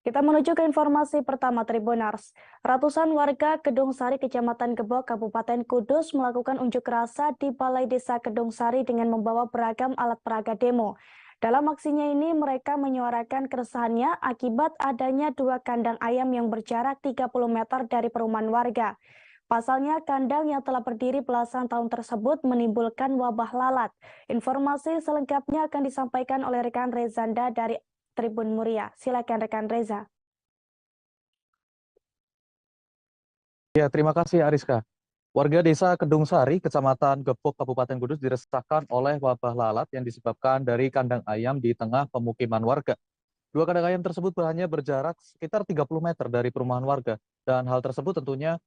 Kita menuju ke informasi pertama Tribunars. Ratusan warga Kedung Sari, Kecamatan Gebok, Kabupaten Kudus melakukan unjuk rasa di Balai Desa Kedung Sari dengan membawa beragam alat peraga demo. Dalam aksinya ini mereka menyuarakan keresahannya akibat adanya dua kandang ayam yang berjarak 30 meter dari perumahan warga. Pasalnya kandang yang telah berdiri belasan tahun tersebut menimbulkan wabah lalat. Informasi selengkapnya akan disampaikan oleh rekan Rezanda dari Tribun Muria. Silakan rekan Reza. Ya, terima kasih Ariska. Warga desa Kedung Sari, Kecamatan Gepok, Kabupaten Kudus diresahkan oleh wabah lalat yang disebabkan dari kandang ayam di tengah pemukiman warga. Dua kandang ayam tersebut hanya berjarak sekitar 30 meter dari perumahan warga. Dan hal tersebut tentunya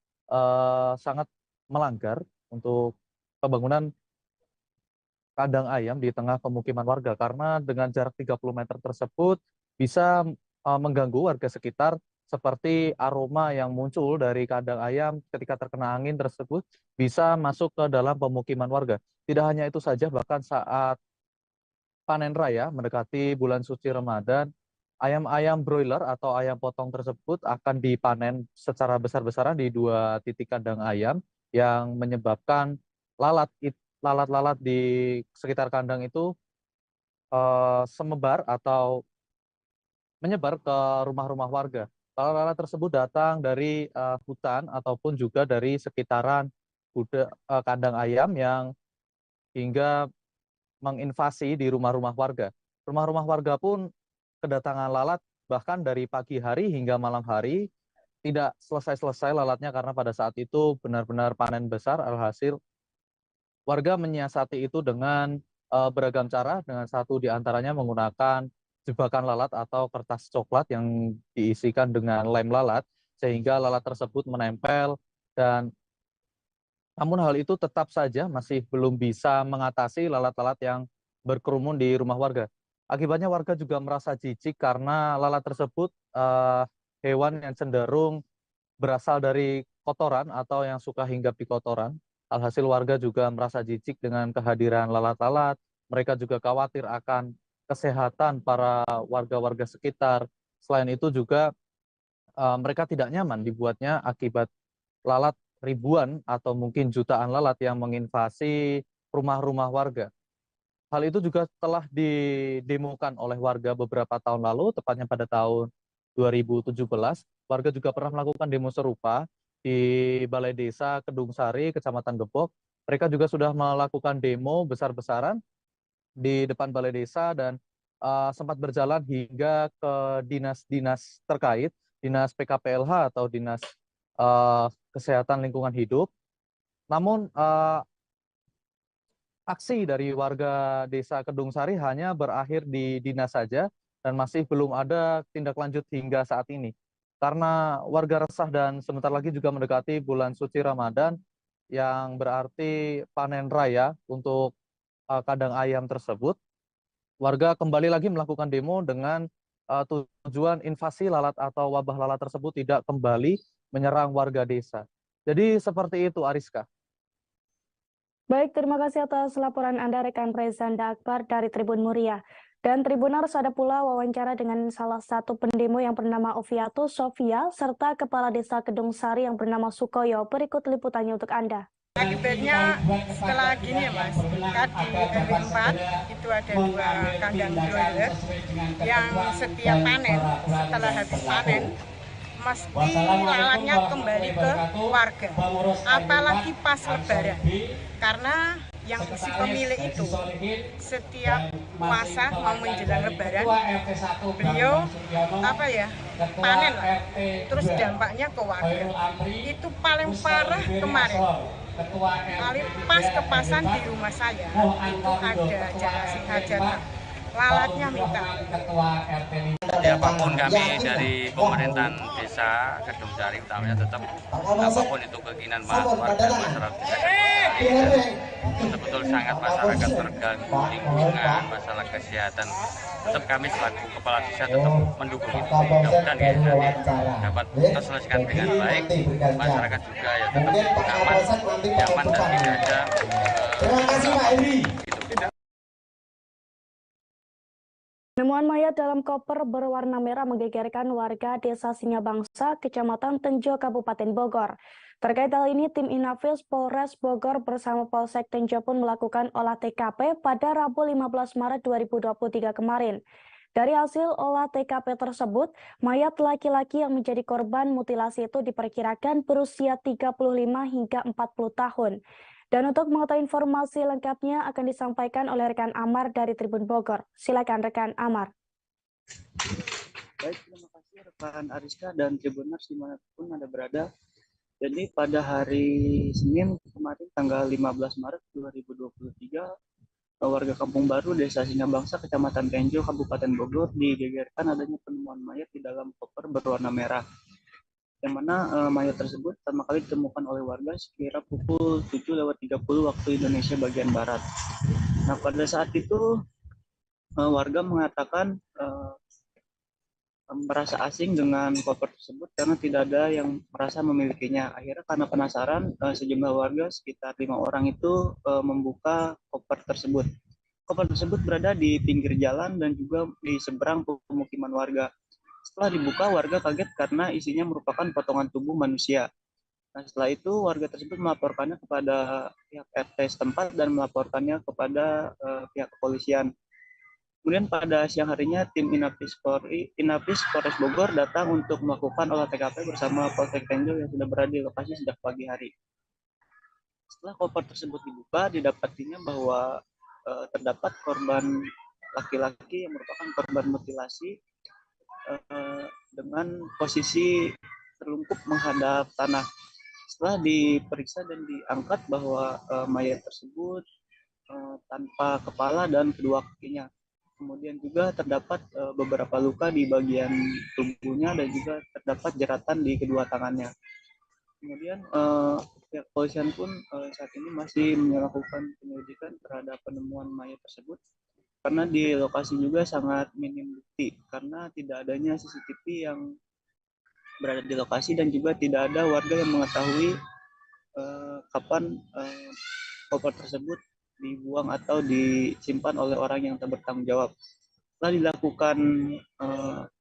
sangat melanggar untuk pembangunan kandang ayam di tengah pemukiman warga. Karena dengan jarak 30 meter tersebut bisa mengganggu warga sekitar seperti aroma yang muncul dari kandang ayam ketika terkena angin tersebut bisa masuk ke dalam pemukiman warga. Tidak hanya itu saja, bahkan saat panen raya mendekati bulan suci Ramadan, ayam-ayam broiler atau ayam potong tersebut akan dipanen secara besar-besaran di dua titik kandang ayam yang menyebabkan lalat-lalat di sekitar kandang itu semebar atau menyebar ke rumah-rumah warga. Lalat-lalat tersebut datang dari hutan ataupun juga dari sekitaran kandang ayam yang hingga menginvasi di rumah-rumah warga. Rumah-rumah warga pun kedatangan lalat bahkan dari pagi hari hingga malam hari tidak selesai-selesai lalatnya karena pada saat itu benar-benar panen besar. Alhasil warga menyiasati itu dengan beragam cara, dengan satu di antaranya menggunakan jebakan lalat atau kertas coklat yang diisikan dengan lem lalat, sehingga lalat tersebut menempel dan namun hal itu tetap saja masih belum bisa mengatasi lalat-lalat yang berkerumun di rumah warga. Akibatnya warga juga merasa jijik karena lalat tersebut hewan yang cenderung berasal dari kotoran atau yang suka hinggap di kotoran. Alhasil warga juga merasa jijik dengan kehadiran lalat-lalat. Mereka juga khawatir akan kesehatan para warga-warga sekitar. Selain itu juga mereka tidak nyaman dibuatnya akibat lalat ribuan atau mungkin jutaan lalat yang menginvasi rumah-rumah warga. Hal itu juga telah didemokan oleh warga beberapa tahun lalu, tepatnya pada tahun 2017. Warga juga pernah melakukan demo serupa di Balai Desa Kedung Sari, Kecamatan Gebok. Mereka juga sudah melakukan demo besar-besaran di depan Balai Desa dan sempat berjalan hingga ke dinas-dinas terkait, Dinas PKPLH atau Dinas Kesehatan Lingkungan Hidup. Namun aksi dari warga desa Kedung Sari hanya berakhir di dinas saja dan masih belum ada tindak lanjut hingga saat ini. Karena warga resah dan sebentar lagi juga mendekati bulan suci Ramadan yang berarti panen raya untuk kandang ayam tersebut, warga kembali lagi melakukan demo dengan tujuan invasi lalat atau wabah lalat tersebut tidak kembali menyerang warga desa. Jadi seperti itu, Ariska. Baik, terima kasih atas laporan Anda rekan Rezanda Akbar dari Tribun Muria. Dan Tribunars, ada pula wawancara dengan salah satu pendemo yang bernama Oviatus Sofia serta Kepala Desa Kedung Sari yang bernama Sukoyo. Berikut liputannya untuk Anda. Akibatnya setelah gini ya Mas, kan di RW 4 itu ada dua kandang broiler yang setiap panen, setelah habis panen, mesti lalatnya kembali ke warga, apalagi pas lebaran, karena yang si pemilik itu setiap puasa mau menjelang lebaran beliau panen lah, terus dampaknya ke warga itu paling parah kemarin. Paling pas kepasan di rumah saya itu ada jarasi hajatan, lalatnya minta. Apapun kami dari pemerintahan desa Kedung Sari utamanya tetap apapun itu keinginan warga masyarakat desa Kedung Sari betul-betul sangat masyarakat terganggu lingkungan, masalah kesehatan, tetap kami selaku kepala desa tetap mendukung itu. Mudah-mudahan ya nanti dapat terselesaikan dengan baik, masyarakat juga ya tetap aman, nyaman dan tidak ada Penemuan mayat dalam koper berwarna merah menggegerkan warga Desa Singabangsa, Kecamatan Tenjo, Kabupaten Bogor. Terkait hal ini, tim Inafis Polres Bogor bersama Polsek Tenjo pun melakukan olah TKP pada Rabu 15 Maret 2023 kemarin. Dari hasil olah TKP tersebut, mayat laki-laki yang menjadi korban mutilasi itu diperkirakan berusia 35 hingga 40 tahun. Dan untuk mengetahui informasi lengkapnya akan disampaikan oleh rekan Amar dari Tribun Bogor. Silakan rekan Amar. Baik, terima kasih rekan Ariska dan Tribuners dimanapun Anda berada. Jadi pada hari Senin kemarin tanggal 15 Maret 2023, warga Kampung Baru, Desa Singabangsa, Kecamatan Tenjo, Kabupaten Bogor digegerkan adanya penemuan mayat di dalam koper berwarna merah. Yang mana mayat tersebut pertama kali ditemukan oleh warga sekira pukul 7.30 waktu Indonesia bagian Barat. Nah, pada saat itu warga mengatakan merasa asing dengan koper tersebut karena tidak ada yang merasa memilikinya. Akhirnya karena penasaran, sejumlah warga sekitar 5 orang itu membuka koper tersebut. Koper tersebut berada di pinggir jalan dan juga di seberang pemukiman warga. Setelah dibuka, warga kaget karena isinya merupakan potongan tubuh manusia. Nah, setelah itu warga tersebut melaporkannya kepada pihak RT setempat dan melaporkannya kepada pihak kepolisian. Kemudian pada siang harinya tim Inafis Polres Bogor datang untuk melakukan olah TKP bersama Polsek Tenjo yang sudah berada di lokasi sejak pagi hari. Setelah koper tersebut dibuka, didapatinya bahwa terdapat korban laki-laki yang merupakan korban mutilasi dengan posisi terlungkup menghadap tanah. Setelah diperiksa dan diangkat bahwa mayat tersebut tanpa kepala dan kedua kakinya. Kemudian juga terdapat beberapa luka di bagian tubuhnya dan juga terdapat jeratan di kedua tangannya. Kemudian pihak kepolisian pun saat ini masih melakukan penyelidikan terhadap penemuan mayat tersebut karena di lokasi juga sangat minim bukti karena tidak adanya CCTV yang berada di lokasi dan juga tidak ada warga yang mengetahui kapan koper tersebut dibuang atau disimpan oleh orang yang tak bertanggung jawab. Setelah dilakukan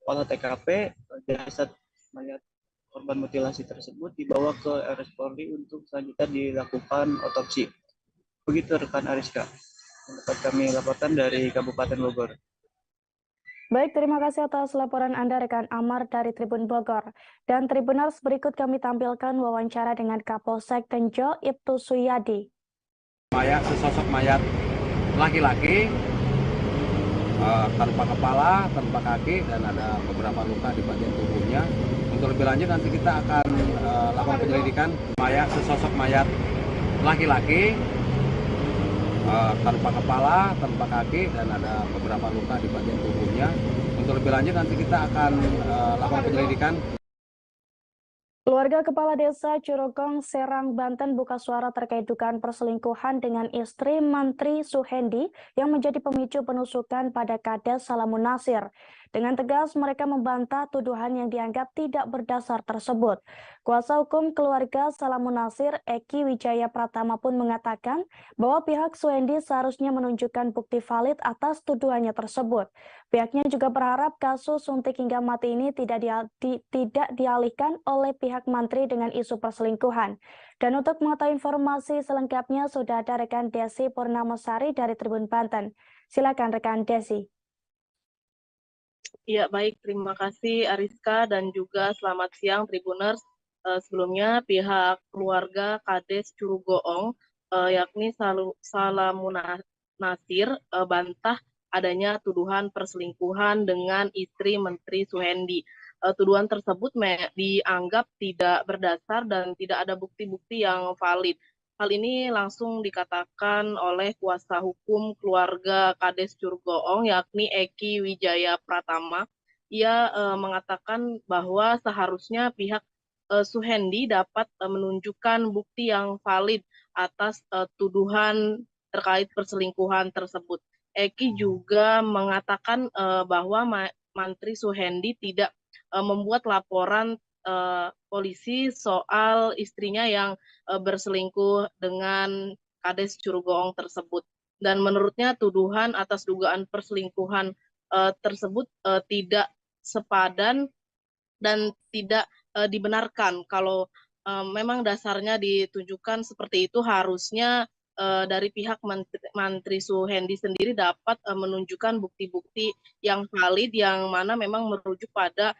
olah TKP, jasad mayat korban mutilasi tersebut dibawa ke RS Polri untuk selanjutnya dilakukan otopsi. Begitu rekan Ariska yang dapat kami laporkan dari Kabupaten Bogor. Baik, terima kasih atas laporan Anda rekan Amar dari Tribun Bogor. Dan Tribuners, berikut kami tampilkan wawancara dengan Kapolsek Tenjo, Ibtu Suyadi. Sesosok mayat laki-laki tanpa kepala, tanpa kaki, dan ada beberapa luka di bagian tubuhnya. Untuk lebih lanjut nanti kita akan lakukan penyelidikan. Sesosok mayat laki-laki tanpa kepala, tanpa kaki, dan ada beberapa luka di bagian tubuhnya. Untuk lebih lanjut nanti kita akan lakukan penyelidikan. Keluarga Kepala Desa Curugong, Serang, Banten buka suara terkait dugaan perselingkuhan dengan istri Mantri Suhendi yang menjadi pemicu penusukan pada Kades Salamun Nasir. Dengan tegas mereka membantah tuduhan yang dianggap tidak berdasar tersebut. Kuasa hukum keluarga Salamun Nasir, Eki Wijaya Pratama pun mengatakan bahwa pihak Suhendi seharusnya menunjukkan bukti valid atas tuduhannya tersebut. Pihaknya juga berharap kasus suntik hingga mati ini tidak dialihkan oleh pihak Mantri dengan isu perselingkuhan. Dan untuk mengetahui informasi selengkapnya sudah ada rekan Desi Purnamasari dari Tribun Banten. Silakan rekan Desi. Ya, baik. Terima kasih Ariska dan juga selamat siang Tribuners. Sebelumnya pihak keluarga Kades Curugoong yakni Salamun Nasir bantah adanya tuduhan perselingkuhan dengan istri Menteri Suhendi. Tuduhan tersebut dianggap tidak berdasar dan tidak ada bukti-bukti yang valid. Hal ini langsung dikatakan oleh kuasa hukum keluarga Kades Curugoong yakni Eki Wijaya Pratama. Ia mengatakan bahwa seharusnya pihak Suhendi dapat menunjukkan bukti yang valid atas tuduhan terkait perselingkuhan tersebut. Eki juga mengatakan bahwa Mantri Suhendi tidak membuat laporan polisi soal istrinya yang berselingkuh dengan Kades Curugoong tersebut. Dan menurutnya tuduhan atas dugaan perselingkuhan tersebut tidak sepadan dan tidak dibenarkan. Kalau memang dasarnya ditunjukkan seperti itu, harusnya dari pihak Menteri Suhendi sendiri dapat menunjukkan bukti-bukti yang valid yang mana memang merujuk pada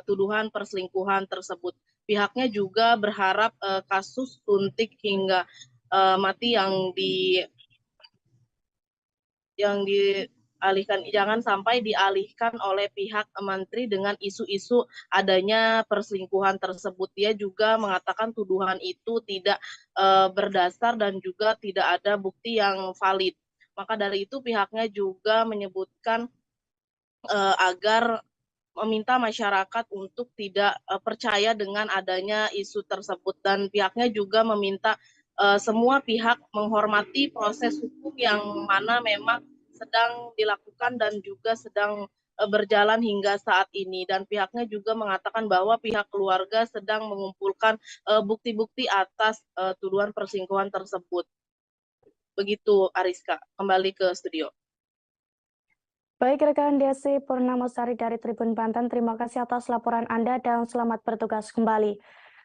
tuduhan perselingkuhan tersebut. Pihaknya juga berharap kasus suntik hingga mati yang dialihkan, jangan sampai dialihkan oleh pihak menteri dengan isu-isu adanya perselingkuhan tersebut. Dia juga mengatakan tuduhan itu tidak berdasar dan juga tidak ada bukti yang valid. Maka dari itu pihaknya juga menyebutkan agar meminta masyarakat untuk tidak percaya dengan adanya isu tersebut, dan pihaknya juga meminta semua pihak menghormati proses hukum yang mana memang sedang dilakukan dan juga sedang berjalan hingga saat ini. Dan pihaknya juga mengatakan bahwa pihak keluarga sedang mengumpulkan bukti-bukti atas tuduhan perselingkuhan tersebut. Begitu, Ariska. Kembali ke studio. Baik rekan Desi Purnamasari dari Tribun Banten, terima kasih atas laporan Anda dan selamat bertugas kembali.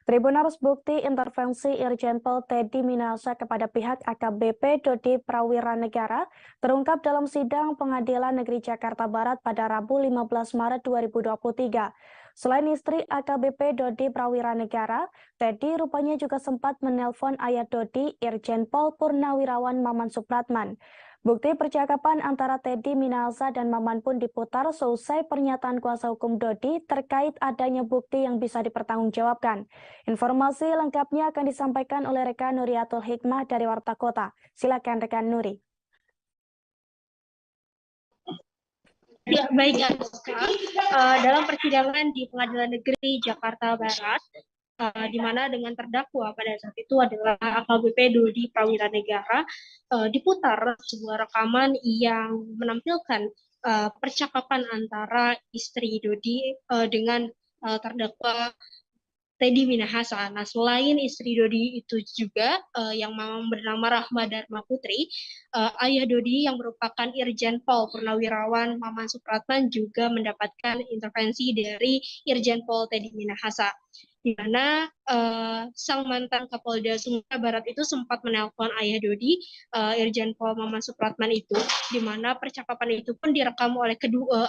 Tribuners, bukti intervensi Irjen Pol Teddy Minahasa kepada pihak AKBP Dodi Prawiranegara terungkap dalam sidang Pengadilan Negeri Jakarta Barat pada Rabu 15 Maret 2023. Selain istri AKBP Dodi Prawiranegara, Teddy rupanya juga sempat menelpon ayah Dodi, Irjen Pol Purnawirawan Maman Supratman. Bukti percakapan antara Teddy Minahasa dan Maman pun diputar seusai pernyataan kuasa hukum Dodi terkait adanya bukti yang bisa dipertanggungjawabkan. Informasi lengkapnya akan disampaikan oleh rekan Nuriatul Hikmah dari Warta Kota. Silakan rekan Nuri. Ya, baik, dalam persidangan di Pengadilan Negeri Jakarta Barat, di mana dengan terdakwa pada saat itu adalah AKBP Dodi Prawiranegara, diputar sebuah rekaman yang menampilkan percakapan antara istri Dodi dengan terdakwa Teddy Minahasa. Nah, selain istri Dodi itu juga yang bernama Rahma Dharma Putri, ayah Dodi yang merupakan Irjen Pol Purnawirawan Maman Supratman juga mendapatkan intervensi dari Irjen Pol Teddy Minahasa, di mana sang mantan Kapolda Sumatera Barat itu sempat menelpon ayah Dodi, Irjen Pol Maman Supratman itu, di mana percakapan itu pun direkam oleh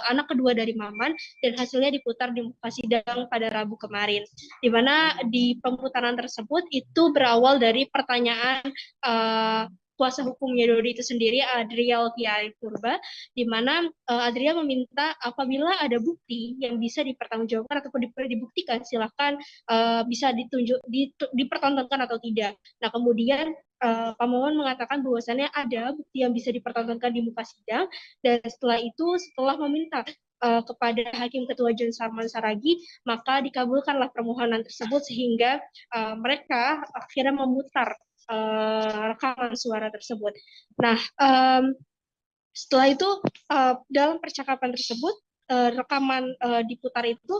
anak kedua dari Maman dan hasilnya diputar di muka sidang pada Rabu kemarin, di mana di pemutaran tersebut itu berawal dari pertanyaan kuasa hukumnya Dodi itu sendiri, Adriel Piai Purba, di mana Adriel meminta apabila ada bukti yang bisa dipertanggungjawabkan ataupun dibuktikan, silahkan bisa dipertontonkan atau tidak. Nah, kemudian Pak Maman mengatakan bahwasannya ada bukti yang bisa dipertontonkan di muka sidang, dan setelah itu, setelah meminta kepada Hakim Ketua John Sarman Saragi, maka dikabulkanlah permohonan tersebut sehingga mereka akhirnya memutar rekaman suara tersebut. Nah, setelah itu dalam percakapan tersebut rekaman diputar itu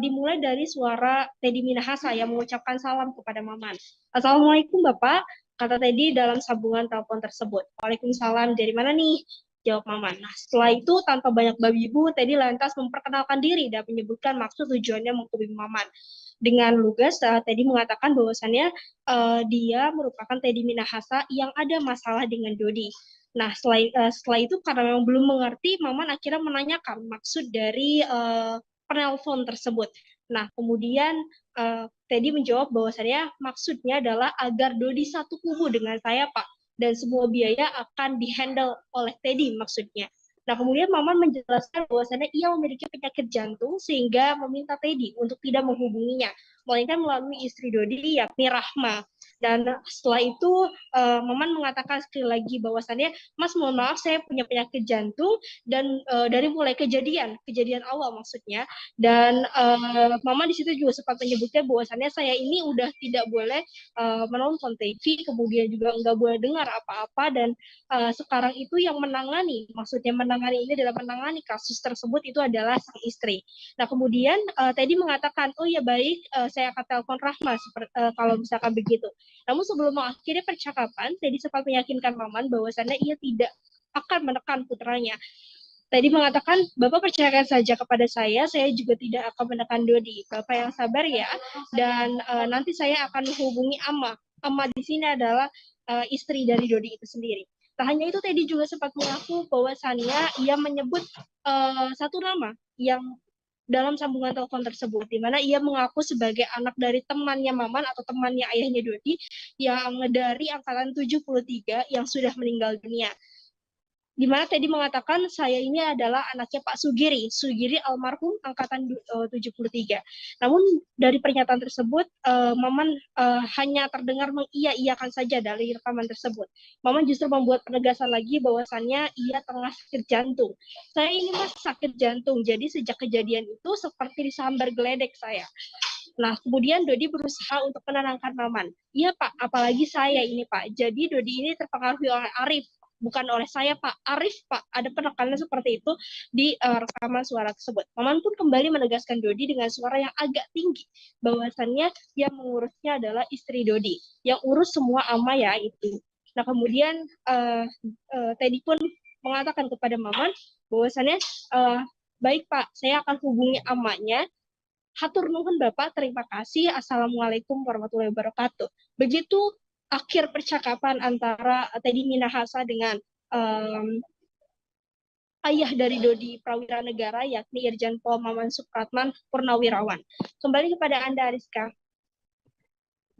dimulai dari suara Teddy Minahasa yang mengucapkan salam kepada Maman. Assalamualaikum Bapak, kata Teddy dalam sambungan telepon tersebut. Waalaikumsalam, dari mana nih? Jawab Maman. Nah, setelah itu tanpa banyak babi ibu, Teddy lantas memperkenalkan diri dan menyebutkan maksud tujuannya menghubungi Maman. Dengan lugas, Teddy mengatakan bahwasannya dia merupakan Teddy Minahasa yang ada masalah dengan Dodi. Nah, setelah itu karena memang belum mengerti, Maman akhirnya menanyakan maksud dari penelpon tersebut. Nah, kemudian Teddy menjawab bahwasannya maksudnya adalah agar Dodi satu kubu dengan saya, Pak, dan semua biaya akan dihandle oleh Teddy maksudnya. Nah, kemudian Maman menjelaskan bahwasannya ia memiliki penyakit jantung sehingga meminta Teddy untuk tidak menghubunginya, melainkan melalui istri Dodi yakni Rahma. Dan setelah itu Maman mengatakan sekali lagi bahwasannya, Mas mohon maaf saya punya penyakit jantung, dan dari mulai kejadian awal maksudnya, dan Maman di situ juga sempat menyebutkan bahwasannya saya ini udah tidak boleh menonton TV, kemudian juga nggak boleh dengar apa-apa, dan sekarang itu yang menangani ini adalah menangani kasus tersebut itu adalah sang istri. Nah, kemudian Teddy mengatakan, oh ya baik, saya akan telepon Rahma kalau misalkan begitu. Namun sebelum mengakhiri percakapan, Teddy sempat meyakinkan Maman bahwasannya ia tidak akan menekan putranya. Teddy mengatakan, Bapak percayakan saja kepada saya juga tidak akan menekan Dodi. Bapak yang sabar ya, dan nanti saya akan menghubungi Ama. Ama di sini adalah istri dari Dodi itu sendiri. Tak hanya itu, Teddy juga sempat mengaku bahwasannya ia menyebut satu nama yang dalam sambungan telepon tersebut, di mana ia mengaku sebagai anak dari temannya Maman atau temannya ayahnya Dodi yang dari angkatan 73 yang sudah meninggal dunia. Di mana Teddy mengatakan saya ini adalah anaknya Pak Sugiri almarhum angkatan 73. Namun dari pernyataan tersebut, Maman hanya terdengar mengiya-iyakan saja dari rekaman tersebut. Maman justru membuat penegasan lagi bahwasannya ia tengah sakit jantung. Saya ini mas sakit jantung, jadi sejak kejadian itu seperti disambar geledek saya. Nah, kemudian Dodi berusaha untuk menenangkan Maman. Iya Pak, apalagi saya ini Pak. Jadi Dodi ini terpengaruhi oleh Arif, bukan oleh saya Pak. Arif Pak, ada penekanan seperti itu di rekaman suara tersebut. Maman pun kembali menegaskan Dodi dengan suara yang agak tinggi, bahwasannya yang mengurusnya adalah istri Dodi, yang urus semua ama ya itu. Nah, kemudian Teddy pun mengatakan kepada Maman bahwasannya baik Pak, saya akan hubungi amanya. Hatur nuhun Bapak, terima kasih. Assalamualaikum warahmatullahi wabarakatuh. Begitu akhir percakapan antara Teddy Minahasa dengan ayah dari Dodi Prawira Negara, yakni Irjen Pol Maman Supratman Purnawirawan. Kembali kepada Anda, Rizka.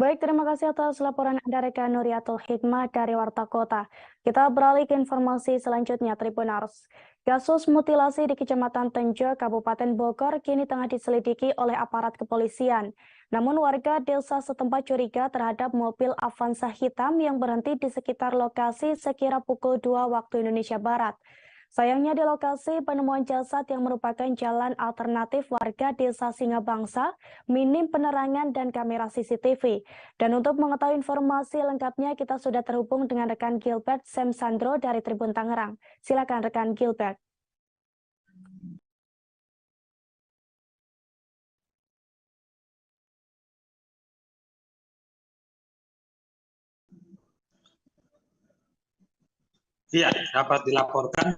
Baik, terima kasih atas laporan Anda rekan Nuriatul Hikmah dari Warta Kota. Kita beralih ke informasi selanjutnya, Tribuners. Kasus mutilasi di Kecamatan Tenjo, Kabupaten Bogor kini tengah diselidiki oleh aparat kepolisian. Namun warga desa setempat curiga terhadap mobil Avanza hitam yang berhenti di sekitar lokasi sekira pukul 2 waktu Indonesia Barat. Sayangnya di lokasi penemuan jasad yang merupakan jalan alternatif warga desa Singabangsa, minim penerangan dan kamera CCTV. Dan untuk mengetahui informasi lengkapnya, kita sudah terhubung dengan rekan Gilbert Semsandro dari Tribun Tangerang. Silakan rekan Gilbert. Iya, dapat dilaporkan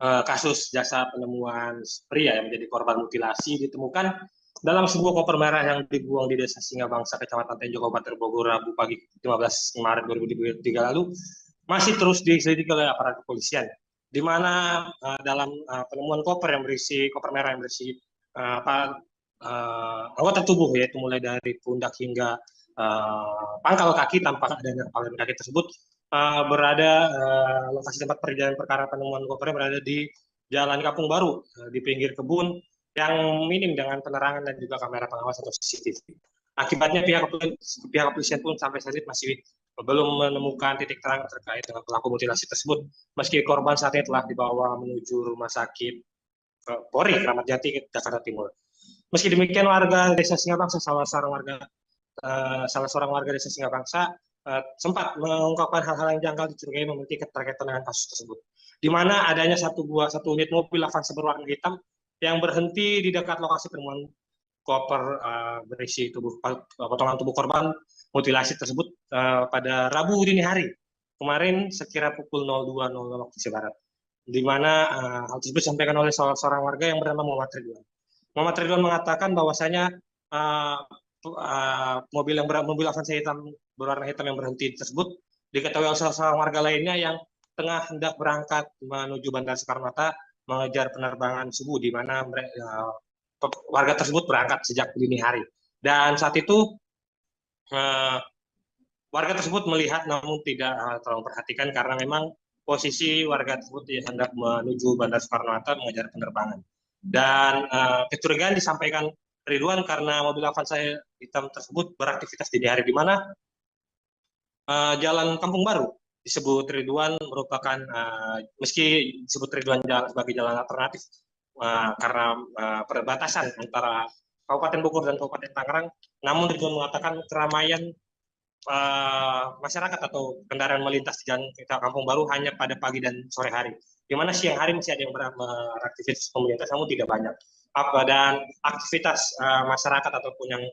kasus jasa penemuan pria yang menjadi korban mutilasi ditemukan dalam sebuah koper merah yang dibuang di Desa Singabangsa, Kecamatan Tenjo, Kabupaten Bogor, Rabu pagi 15 Maret 2023 lalu, masih terus diselidiki oleh aparat kepolisian. Di mana dalam penemuan koper merah yang berisi anggota tubuh, yaitu mulai dari pundak hingga pangkal kaki tanpa adanya kepala dan kaki tersebut, lokasi tempat perjalanan perkara penemuan kopernya berada di Jalan Kampung Baru, di pinggir kebun yang minim dengan penerangan dan juga kamera pengawas atau CCTV. Akibatnya pihak kepolisian pun sampai saat ini masih belum menemukan titik terang terkait dengan pelaku mutilasi tersebut, meski korban saat ini telah dibawa menuju rumah sakit Polri Kramat Jati, Jakarta Timur. Meski demikian, warga Desa Singabangsa, salah seorang warga Desa Singabangsa sempat mengungkapkan hal-hal yang janggal dicurigai memiliki keterkaitan dengan kasus tersebut, di mana adanya satu unit mobil Avanza berwarna hitam yang berhenti di dekat lokasi penemuan koper berisi potongan tubuh korban mutilasi tersebut pada Rabu dini hari kemarin sekira pukul 02.00 waktu Indonesia Barat, di mana hal tersebut disampaikan oleh seorang warga yang bernama Muhammad Ridwan. Muhammad Ridwan mengatakan bahwasanya mobil Avanza berwarna hitam yang berhenti tersebut diketahui oleh seorang warga lainnya yang tengah hendak berangkat menuju Bandara Soekarno-Hatta mengejar penerbangan subuh, di mana warga tersebut berangkat sejak dini hari. Dan saat itu warga tersebut melihat namun tidak terlalu memperhatikan karena memang posisi warga tersebut hendak menuju Bandara Soekarno-Hatta mengejar penerbangan. Dan kecurigaan disampaikan Ridwan karena mobil Avanza hitam tersebut beraktivitas di hari, di mana Jalan Kampung Baru disebut Ridwan merupakan meski disebut Ridwan sebagai jalan alternatif karena perbatasan antara Kabupaten Bogor dan Kabupaten Tangerang, namun Ridwan mengatakan keramaian masyarakat atau kendaraan melintas di Jalan Kampung Baru hanya pada pagi dan sore hari, di mana siang hari masih ada yang beraktivitas melintas namun tidak banyak. Dan aktivitas masyarakat ataupun yang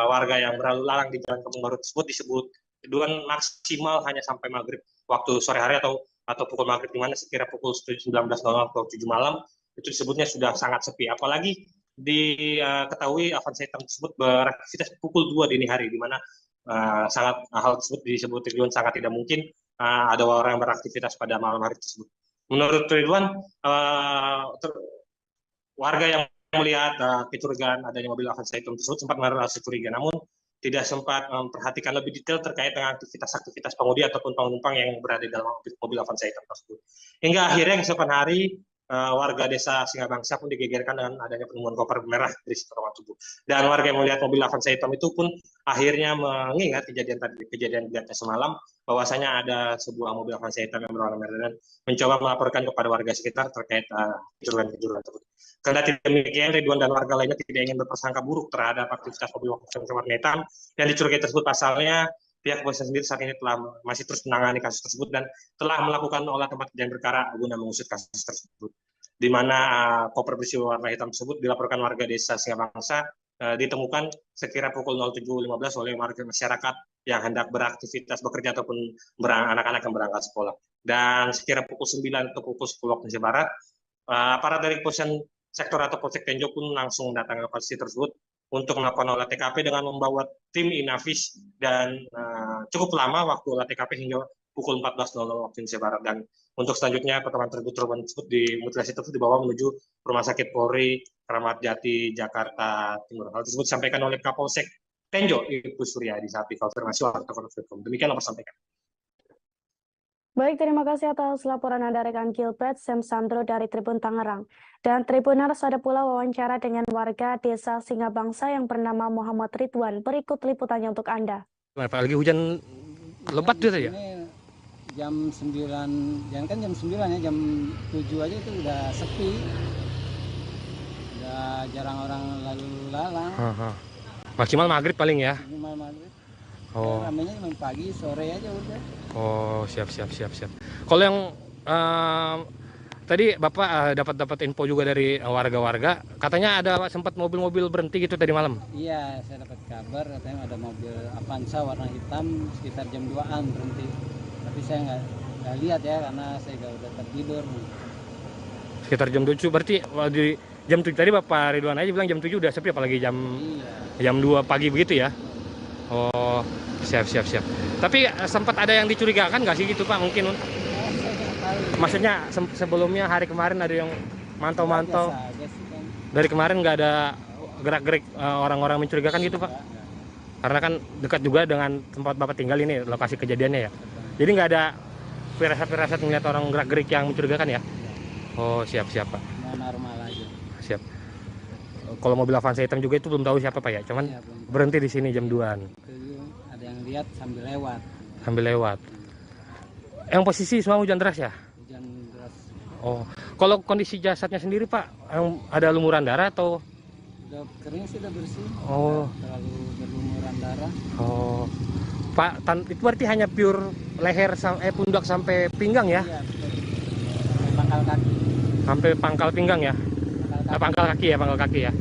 warga yang berlalu lalang di Jalan Kampung Baru tersebut disebut Ridwan maksimal hanya sampai maghrib waktu sore hari atau atau pukul maghrib, di mana sekira pukul 19.00 atau 7 malam itu disebutnya sudah sangat sepi. Apalagi diketahui Avanza Hitam tersebut beraktivitas pukul 2 dini hari, di mana hal tersebut disebut Ridwan sangat tidak mungkin ada orang yang beraktivitas pada malam hari tersebut. Menurut Ridwan, warga yang melihat kecurigaan adanya mobil Avanza Hitam tersebut sempat merasa curiga, namun tidak sempat memperhatikan lebih detail terkait dengan aktivitas pengemudi ataupun penumpang yang berada di dalam mobil Avanza Hitam tersebut. Hingga akhirnya keesokan hari, warga desa Singabangsa pun digegerkan dengan adanya penemuan koper merah berisi potongan tubuh. Dan warga yang melihat mobil Avanza Hitam itu pun akhirnya mengingat kejadian dilihatnya semalam, bahwasanya ada sebuah mobil Avanza Hitam yang berwarna merah, dan mencoba melaporkan kepada warga sekitar terkait kecurigaan tersebut. Kendati demikian, Ridwan dan warga lainnya tidak ingin berprasangka buruk terhadap aktivitas mobil warna hitam yang dicurigai tersebut. Pasalnya, pihak kepolisian sendiri saat ini masih terus menangani kasus tersebut dan telah melakukan olah tempat kejadian perkara guna mengusut kasus tersebut. Di mana koper berisi warna hitam tersebut dilaporkan warga desa Singabangsa ditemukan sekira pukul 07.15 oleh warga masyarakat yang hendak beraktivitas bekerja ataupun anak-anak yang berangkat sekolah. Dan sekira pukul 9 atau pukul 10 waktu Indonesia Barat, aparat dari kepolisian sektor atau Polsek Tenjo pun langsung datang ke lokasi tersebut untuk melakukan olah TKP dengan membawa tim Inavis, dan cukup lama waktu olah TKP hingga pukul 14.00 waktu Indonesia Barat. Dan untuk selanjutnya perkembangan korban tersebut dimutilasi tersebut dibawa menuju Rumah Sakit Polri Kramat Jati Jakarta Timur. Hal tersebut disampaikan oleh Kapolsek Tenjo Ibu Suryadi saat dikonfirmasi wartawan. Demikian yang saya sampaikan. Baik, terima kasih atas laporan Anda rekan Gilbert Sam Sandro dari Tribun Tangerang. Dan Tribuners, ada pula wawancara dengan warga desa Singabangsa yang bernama Muhammad Ridwan. Berikut liputannya untuk Anda. Lagi hujan lebat gitu ya? Jam 9, jangan kan jam 9 ya, jam 7 aja itu udah sepi. Udah jarang orang lalu lalang. Maksimal maghrib paling ya? Maksimal maghrib. Oh. Ramainya cuma pagi, sore aja udah. Oh, siap. Kalau yang tadi Bapak dapat info juga dari warga-warga, katanya ada sempat mobil-mobil berhenti gitu tadi malam. Iya, saya dapat kabar katanya ada mobil Avanza warna hitam sekitar jam 2-an berhenti. Tapi saya nggak lihat ya karena saya udah tertidur. Sekitar jam 7, berarti di jam 7 tadi Bapak Ridwan aja bilang jam 7 udah sepi, apalagi jam 2 pagi begitu ya. Oh, siap. Tapi sempat ada yang dicurigakan nggak sih gitu Pak, mungkin? Maksudnya sebelumnya hari kemarin ada yang mantau-mantau. Dari kemarin nggak ada gerak-gerik orang-orang mencurigakan gitu Pak? Karena kan dekat juga dengan tempat Bapak tinggal ini, lokasi kejadiannya ya. Jadi nggak ada firasat-firasat melihat orang gerak-gerik yang mencurigakan ya? Oh, siap Pak. Normal aja. Siap. Kalau mobil Avanza hitam juga itu belum tahu siapa Pak ya, cuman ya, berhenti di sini jam 2-an. Ada yang lihat sambil lewat. Yang posisi semua hujan deras ya? Hujan deras. Oh, kalau kondisi jasadnya sendiri Pak, ada lumuran darah atau? Udah kering sih, udah bersih. Oh. Terlalu berlumuran darah. Oh, Pak, itu berarti hanya pure leher pundak sampai pinggang ya? Iya, pangkal kaki. Sampai pangkal pinggang ya? Pangkal kaki ya.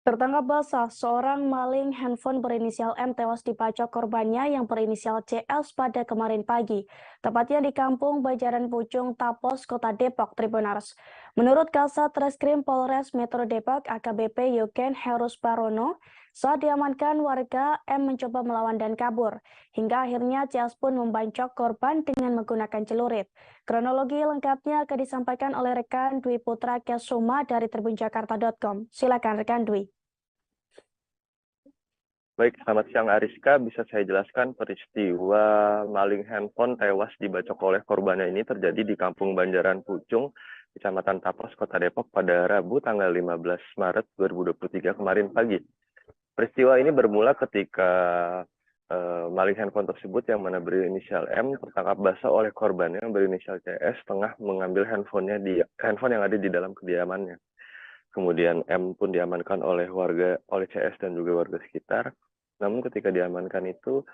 Tertangkap basah, seorang maling handphone berinisial M tewas dibacok korbannya yang berinisial CS pada kemarin pagi, tepatnya di Kampung Bajaran Pucung, Tapos, Kota Depok, Tribuners. Menurut Kasat Reskrim Polres Metro Depok AKBP Yuken Herus Barono, saat diamankan warga, M mencoba melawan dan kabur. Hingga akhirnya CS pun membacok korban dengan menggunakan celurit. Kronologi lengkapnya akan disampaikan oleh rekan Dwi Putra Kesuma dari tribunjakarta.com. Silakan rekan Dwi. Baik, selamat siang Ariska. Bisa saya jelaskan peristiwa maling handphone tewas dibacok oleh korbannya ini terjadi di Kampung Banjaran Pucung, Kecamatan Tapos, Kota Depok pada Rabu tanggal 15 Maret 2023 kemarin pagi. Peristiwa ini bermula ketika maling handphone tersebut yang mana berinisial M tertangkap basah oleh korbannya yang berinisial CS tengah mengambil handphone yang ada di dalam kediamannya. Kemudian M pun diamankan oleh CS dan juga warga sekitar. Namun ketika diamankan itu,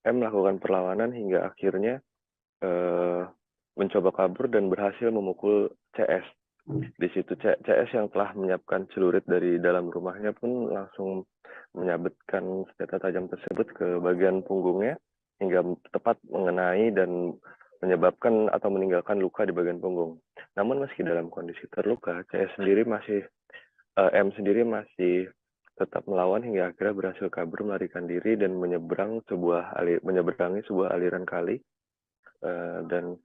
M melakukan perlawanan hingga akhirnya mencoba kabur dan berhasil memukul CS. Di situ CS yang telah menyiapkan celurit dari dalam rumahnya pun langsung menyabetkan senjata tajam tersebut ke bagian punggungnya hingga tepat mengenai dan menyebabkan atau meninggalkan luka di bagian punggung. Namun meski dalam kondisi terluka, M sendiri masih tetap melawan hingga akhirnya berhasil kabur melarikan diri dan menyeberangi sebuah aliran kali dan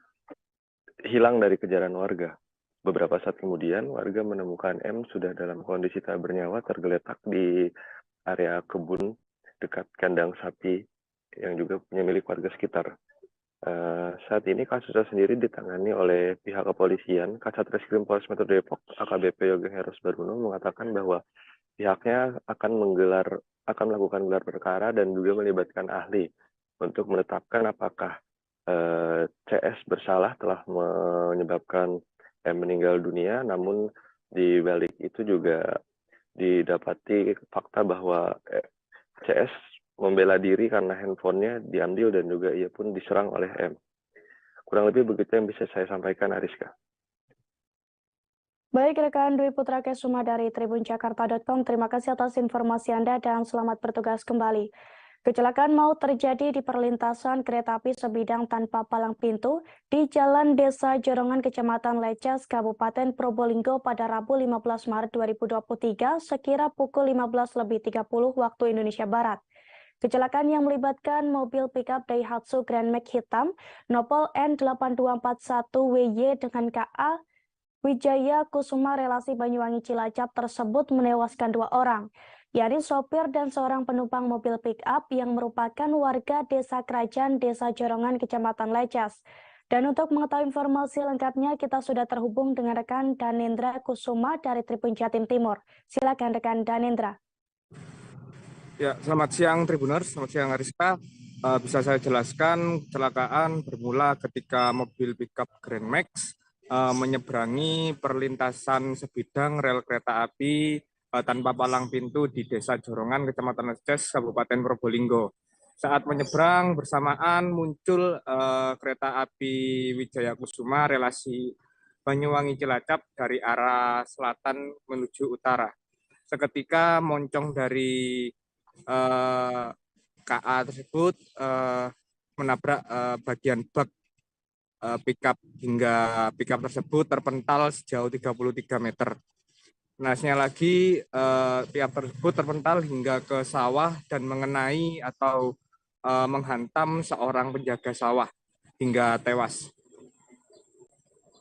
hilang dari kejaran warga. Beberapa saat kemudian, warga menemukan M sudah dalam kondisi tak bernyawa tergeletak di area kebun dekat kandang sapi yang juga punya milik warga sekitar. Saat ini kasusnya sendiri ditangani oleh pihak kepolisian. Kasat Reskrim Polres Metro Depok, AKBP Yoga Heros Barbuno mengatakan bahwa pihaknya akan melakukan gelar perkara dan juga melibatkan ahli untuk menetapkan apakah CS bersalah telah menyebabkan M meninggal dunia. Namun di balik itu juga didapati fakta bahwa CS membela diri karena handphonenya diambil dan juga ia pun diserang oleh M. Kurang lebih begitu yang bisa saya sampaikan, Ariska. Baik rekan Dwi Putra Kesuma dari tribunjakarta.com, terima kasih atas informasi Anda dan selamat bertugas kembali. Kecelakaan maut terjadi di perlintasan kereta api sebidang tanpa palang pintu di Jalan Desa Jorongan, Kecamatan Lecas, Kabupaten Probolinggo pada Rabu 15 Maret 2023 sekira pukul 15.30 waktu Indonesia Barat. Kecelakaan yang melibatkan mobil pickup Daihatsu Grand Max hitam Nopol N8241WY dengan KA Wijaya Kusuma relasi Banyuwangi Cilacap tersebut menewaskan 2 orang, yakni sopir dan seorang penumpang mobil pickup yang merupakan warga Desa Kerajaan, Desa Jorongan, Kecamatan Lecas. Dan untuk mengetahui informasi lengkapnya, kita sudah terhubung dengan rekan Danendra Kusuma dari Tribun Jatim Timur. Silakan rekan Danendra. Ya, selamat siang Tribuners, selamat siang Ariska. Bisa saya jelaskan, kecelakaan bermula ketika mobil pickup Grand Max menyeberangi perlintasan sebidang rel kereta api tanpa palang pintu di Desa Jorongan, Kecamatan Lecas, Kabupaten Probolinggo. Saat menyeberang bersamaan muncul kereta api Wijaya Kusuma relasi Banyuwangi Cilacap dari arah selatan menuju utara. Seketika moncong dari KA tersebut menabrak bagian bak pickup hingga pickup tersebut terpental sejauh 33 meter. Nasnya lagi pickup tersebut terpental hingga ke sawah dan mengenai atau menghantam seorang penjaga sawah hingga tewas.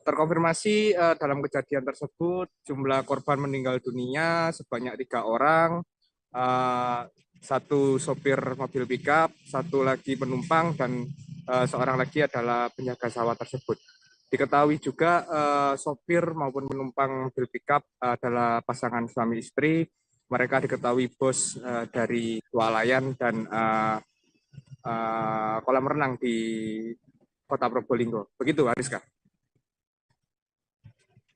Terkonfirmasi dalam kejadian tersebut jumlah korban meninggal dunia sebanyak 3 orang. 1 sopir mobil pickup, 1 lagi penumpang, dan seorang lagi adalah penjaga sawah tersebut. Diketahui juga sopir maupun penumpang mobil pickup adalah pasangan suami istri. Mereka diketahui bos dari swalayan dan kolam renang di Kota Probolinggo. Begitu, Ariska.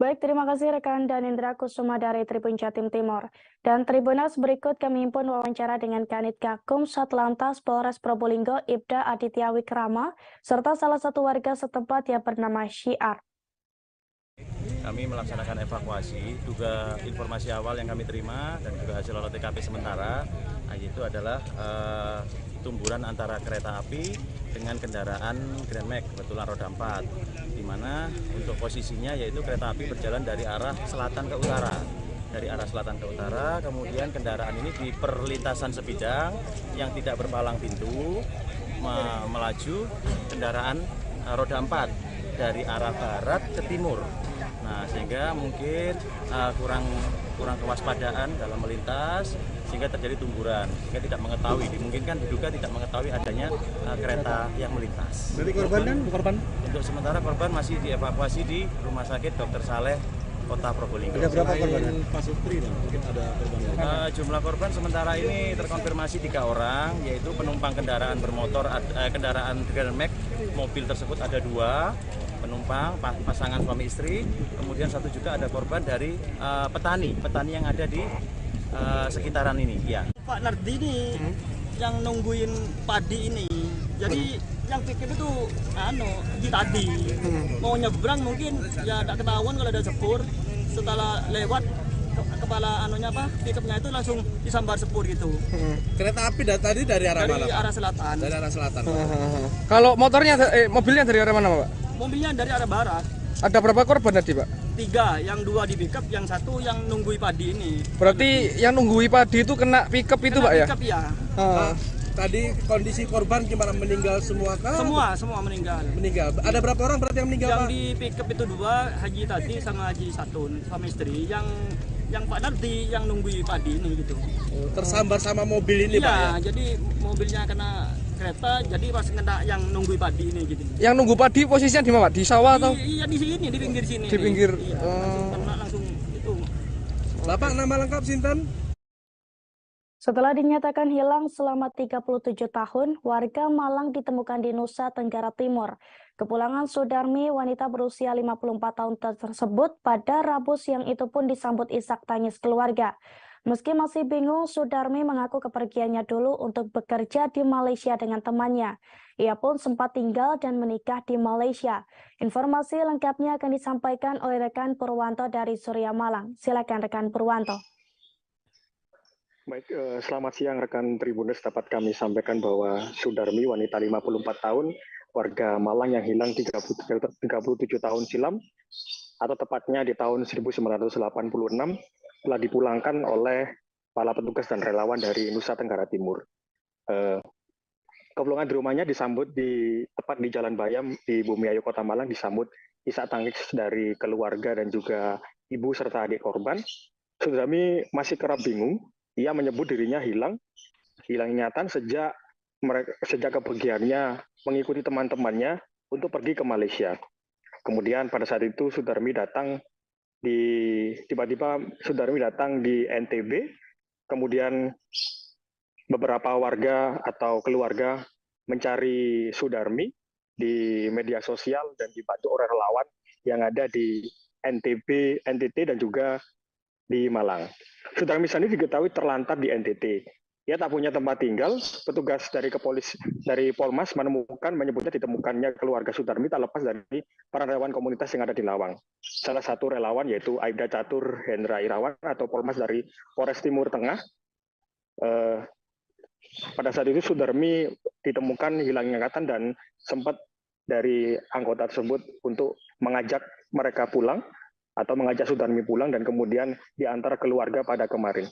Baik, terima kasih rekan Danendra Kusuma dari Tribun Jatim Timur. Dan Tribuners, berikut kami himpun wawancara dengan Kanit Gakum Satlantas Polres Probolinggo Ibda Aditya Wikrama serta salah satu warga setempat yang bernama Syiar. Kami melaksanakan evakuasi, juga informasi awal yang kami terima dan juga hasil olah TKP sementara, yaitu adalah tumburan antara kereta api dengan kendaraan Grand Max, kebetulan roda 4, di mana untuk posisinya yaitu kereta api berjalan dari arah selatan ke utara. Dari arah selatan ke utara, kemudian kendaraan ini di perlintasan sebidang yang tidak berpalang pintu, melaju kendaraan roda 4 dari arah barat ke timur. Nah, sehingga mungkin kurang kewaspadaan dalam melintas, sehingga terjadi tumburan, sehingga tidak mengetahui, dimungkinkan diduga tidak mengetahui adanya kereta yang melintas. Dari korban? Untuk sementara korban masih dievakuasi di Rumah Sakit Dr. Saleh Kota Probolinggo. Ada berapa korban? Pak Sutri, mungkin ada korban lain? Jumlah korban sementara ini terkonfirmasi 3 orang, yaitu penumpang kendaraan bermotor, kendaraan Grand Max, mobil tersebut ada 2 penumpang, pasangan suami istri, kemudian 1 juga ada korban dari petani yang ada di sekitaran ini. Ya. Pak Nardi ini yang nungguin padi ini, jadi yang pikir itu tadi mau nyebrang mungkin ya tak ketahuan kalau ada sepur, setelah lewat kepala pickupnya itu langsung disambar sepur gitu. Kereta api tadi dari arah mana? Dari arah selatan. Dari arah selatan. Kalau mobilnya dari arah mana, Pak? Mobilnya dari arah barat. Ada berapa korban tadi, Pak? 3, yang 2 di pickup, yang 1 yang nunggui padi ini. Berarti yang nunggui padi itu kena pickup itu, Pak ya? Pickup ya. Tadi kondisi korban gimana, meninggal semua kah? Semua meninggal. Meninggal. Ada berapa orang berarti yang meninggal, Yang Pak? di pickup itu 2, Haji Tati sama Haji Satun, suami istri. Yang Pak Nardi yang nunggui padi ini gitu. Tersambar sama mobil ini, Pak ya? Jadi mobilnya kena kereta, jadi pas kena yang nunggui padi ini gitu. Yang nunggu padi posisinya di mana, Pak? Di sawah atau? Iya, di sini, di pinggir sini. Di pinggir. Iya, kena langsung itu. Bapak, nama lengkap sinten? Setelah dinyatakan hilang selama 37 tahun, warga Malang ditemukan di Nusa Tenggara Timur. Kepulangan Sudarmi, wanita berusia 54 tahun tersebut, pada Rabu siang itu pun disambut isak tangis keluarga. Meski masih bingung, Sudarmi mengaku kepergiannya dulu untuk bekerja di Malaysia dengan temannya. Ia pun sempat tinggal dan menikah di Malaysia. Informasi lengkapnya akan disampaikan oleh rekan Purwanto dari Surya Malang. Silakan rekan Purwanto. Baik, selamat siang rekan Tribuners. Dapat kami sampaikan bahwa Sudarmi, wanita 54 tahun, warga Malang yang hilang 37 tahun silam, atau tepatnya di tahun 1986, telah dipulangkan oleh para petugas dan relawan dari Nusa Tenggara Timur. Kepulangan di rumahnya disambut tepat di Jalan Bayam di Bumiayu, Kota Malang, disambut isak tangis dari keluarga dan juga ibu serta adik korban. Sudarmi masih kerap bingung. Ia menyebut dirinya hilang ingatan sejak kepergiannya mengikuti teman-temannya untuk pergi ke Malaysia. Kemudian pada saat itu Sudarmi tiba-tiba Sudarmi datang di NTB, kemudian beberapa warga atau keluarga mencari Sudarmi di media sosial dan dibantu oleh relawan yang ada di NTB, NTT dan juga di Malang. Sudarmi sendiri diketahui terlantar di NTT. Ia tak punya tempat tinggal. Petugas dari Polmas menyebutnya ditemukannya keluarga Sudarmi tak lepas dari para relawan komunitas yang ada di Lawang. Salah satu relawan yaitu Aibda Catur Hendra Irawan atau Polmas dari Polres Timur Tengah. Pada saat itu Sudarmi ditemukan hilang ingatan dan sempat dari anggota tersebut untuk mengajak mereka pulang atau mengajak Sudarmi pulang dan kemudian diantar keluarga pada kemarin.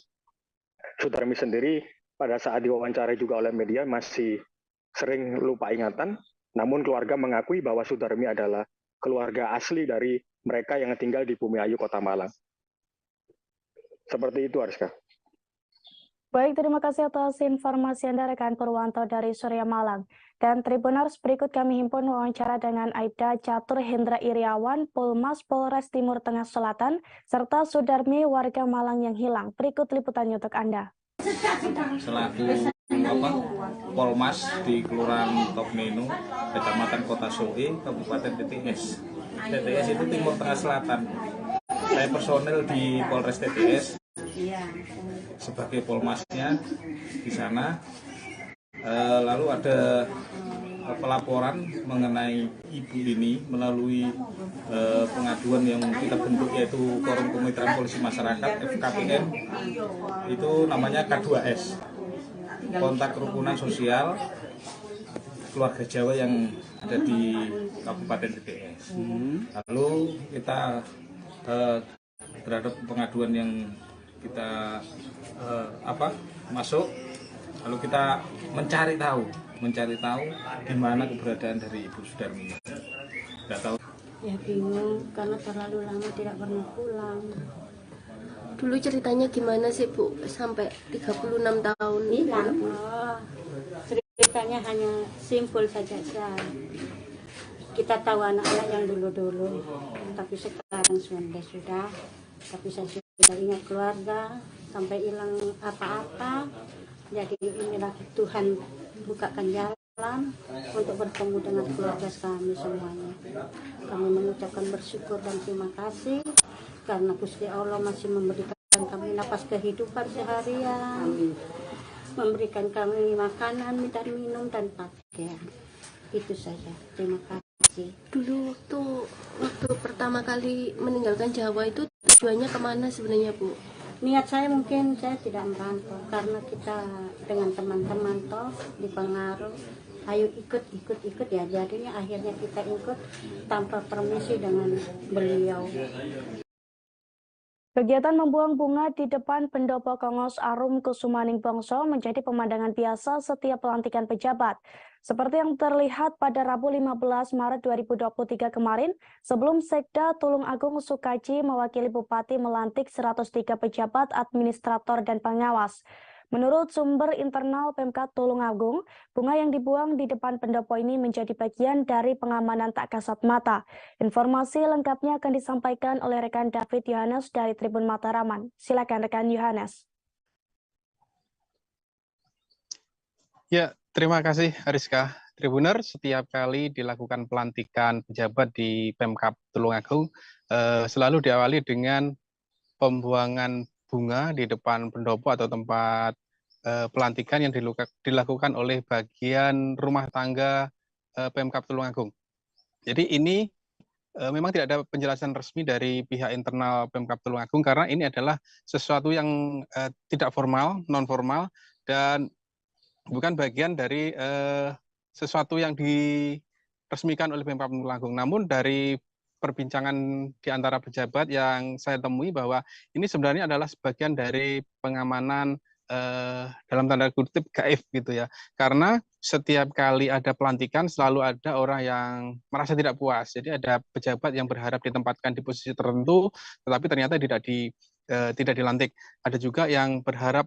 Sudarmi sendiri pada saat diwawancarai juga oleh media masih sering lupa ingatan, namun keluarga mengakui bahwa Sudarmi adalah keluarga asli dari mereka yang tinggal di Bumiayu, Kota Malang. Seperti itu, Ariska. Baik, terima kasih atas informasi Anda rekan Purwanto dari Surya Malang. Dan Tribuners, berikut kami himpun wawancara dengan Aibda Catur Hendra Iriawan, Polmas Polres Timur Tengah Selatan, serta Sudarmi, warga Malang yang hilang. Berikut liputannya untuk Anda. Selaku Polmas di Kelurahan Toknenu, Kecamatan Kota Soe, Kabupaten TTS. TTS itu Timur Tengah Selatan. Saya personel di Polres TTS sebagai polmasnya di sana. Lalu ada pelaporan mengenai ibu ini melalui pengaduan yang kita bentuk yaitu Forum Kemitraan Polisi Masyarakat FKPM, itu namanya K2S, kontak kerukunan sosial keluarga Jawa yang ada di Kabupaten TTS. Lalu kita terhadap pengaduan yang kita masuk, lalu kita mencari tahu di mana keberadaan dari Ibu Sudarmi. Nggak tahu. Ya bingung karena terlalu lama tidak pernah pulang. Dulu ceritanya gimana sih Bu sampai 36 tahun hilang? Oh, ceritanya hanya simpel saja. Kita tahu anak-anak yang dulu-dulu, tapi sekarang sudah. Tapi saya sudah ingat keluarga sampai hilang apa-apa. Jadi inilah Tuhan bukakan jalan untuk bertemu dengan keluarga kami semuanya. Kami mengucapkan bersyukur dan terima kasih karena Gusti Allah masih memberikan kami napas kehidupan seharian, memberikan kami makanan dan minum dan pakaian. Itu saja. Terima kasih. Dulu waktu pertama kali meninggalkan Jawa itu tujuannya kemana sebenarnya Bu? Niat saya mungkin saya tidak merantau karena kita dengan teman-teman toh dipengaruh, ayo ikut ya, jadinya akhirnya kita ikut tanpa permisi dengan beliau. Kegiatan membuang bunga di depan pendopo Kongos Arum Kusumaning Bongso menjadi pemandangan biasa setiap pelantikan pejabat. Seperti yang terlihat pada Rabu 15 Maret 2023 kemarin, sebelum Sekda Tulung Agung Sukaji mewakili Bupati melantik 103 pejabat, administrator, dan pengawas. Menurut sumber internal Pemkab Tulung Agung, bunga yang dibuang di depan pendopo ini menjadi bagian dari pengamanan tak kasat mata. Informasi lengkapnya akan disampaikan oleh rekan David Yohanes dari Tribun Mataraman. Silakan rekan Yohanes. Ya, terima kasih Ariska. Tribuner, setiap kali dilakukan pelantikan pejabat di Pemkab Tulung Agung, selalu diawali dengan pembuangan bunga di depan pendopo atau tempat pelantikan yang dilakukan oleh bagian rumah tangga Pemkab Tulung Agung. Jadi ini memang tidak ada penjelasan resmi dari pihak internal Pemkab Tulung Agung karena ini adalah sesuatu yang tidak formal, non formal, dan bukan bagian dari sesuatu yang diresmikan oleh Pemkab Tulung Agung. Namun dari perbincangan di antara pejabat yang saya temui bahwa ini sebenarnya adalah sebagian dari pengamanan dalam tanda kutip gaib gitu ya. Karena setiap kali ada pelantikan selalu ada orang yang merasa tidak puas. Jadi ada pejabat yang berharap ditempatkan di posisi tertentu tetapi ternyata tidak dilantik. Ada juga yang berharap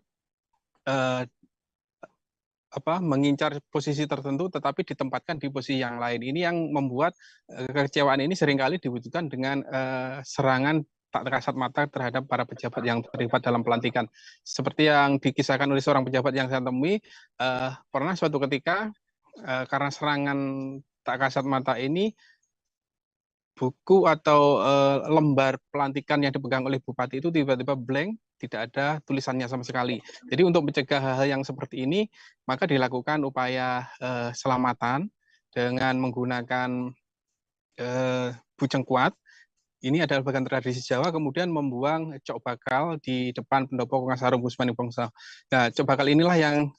mengincar posisi tertentu tetapi ditempatkan di posisi yang lain. Ini yang membuat kekecewaan ini seringkali diwujudkan dengan serangan tak kasat mata terhadap para pejabat yang terlibat dalam pelantikan. Seperti yang dikisahkan oleh seorang pejabat yang saya temui, pernah suatu ketika karena serangan tak kasat mata ini, buku atau lembar pelantikan yang dipegang oleh bupati itu tiba-tiba blank, tidak ada tulisannya sama sekali. Jadi untuk mencegah hal-hal yang seperti ini, maka dilakukan upaya selamatan dengan menggunakan bujang kuat. Ini adalah bagian tradisi Jawa, kemudian membuang cok bakal di depan pendopo Kongos Arum Kusumaning Bongso. Nah, cok bakal inilah yang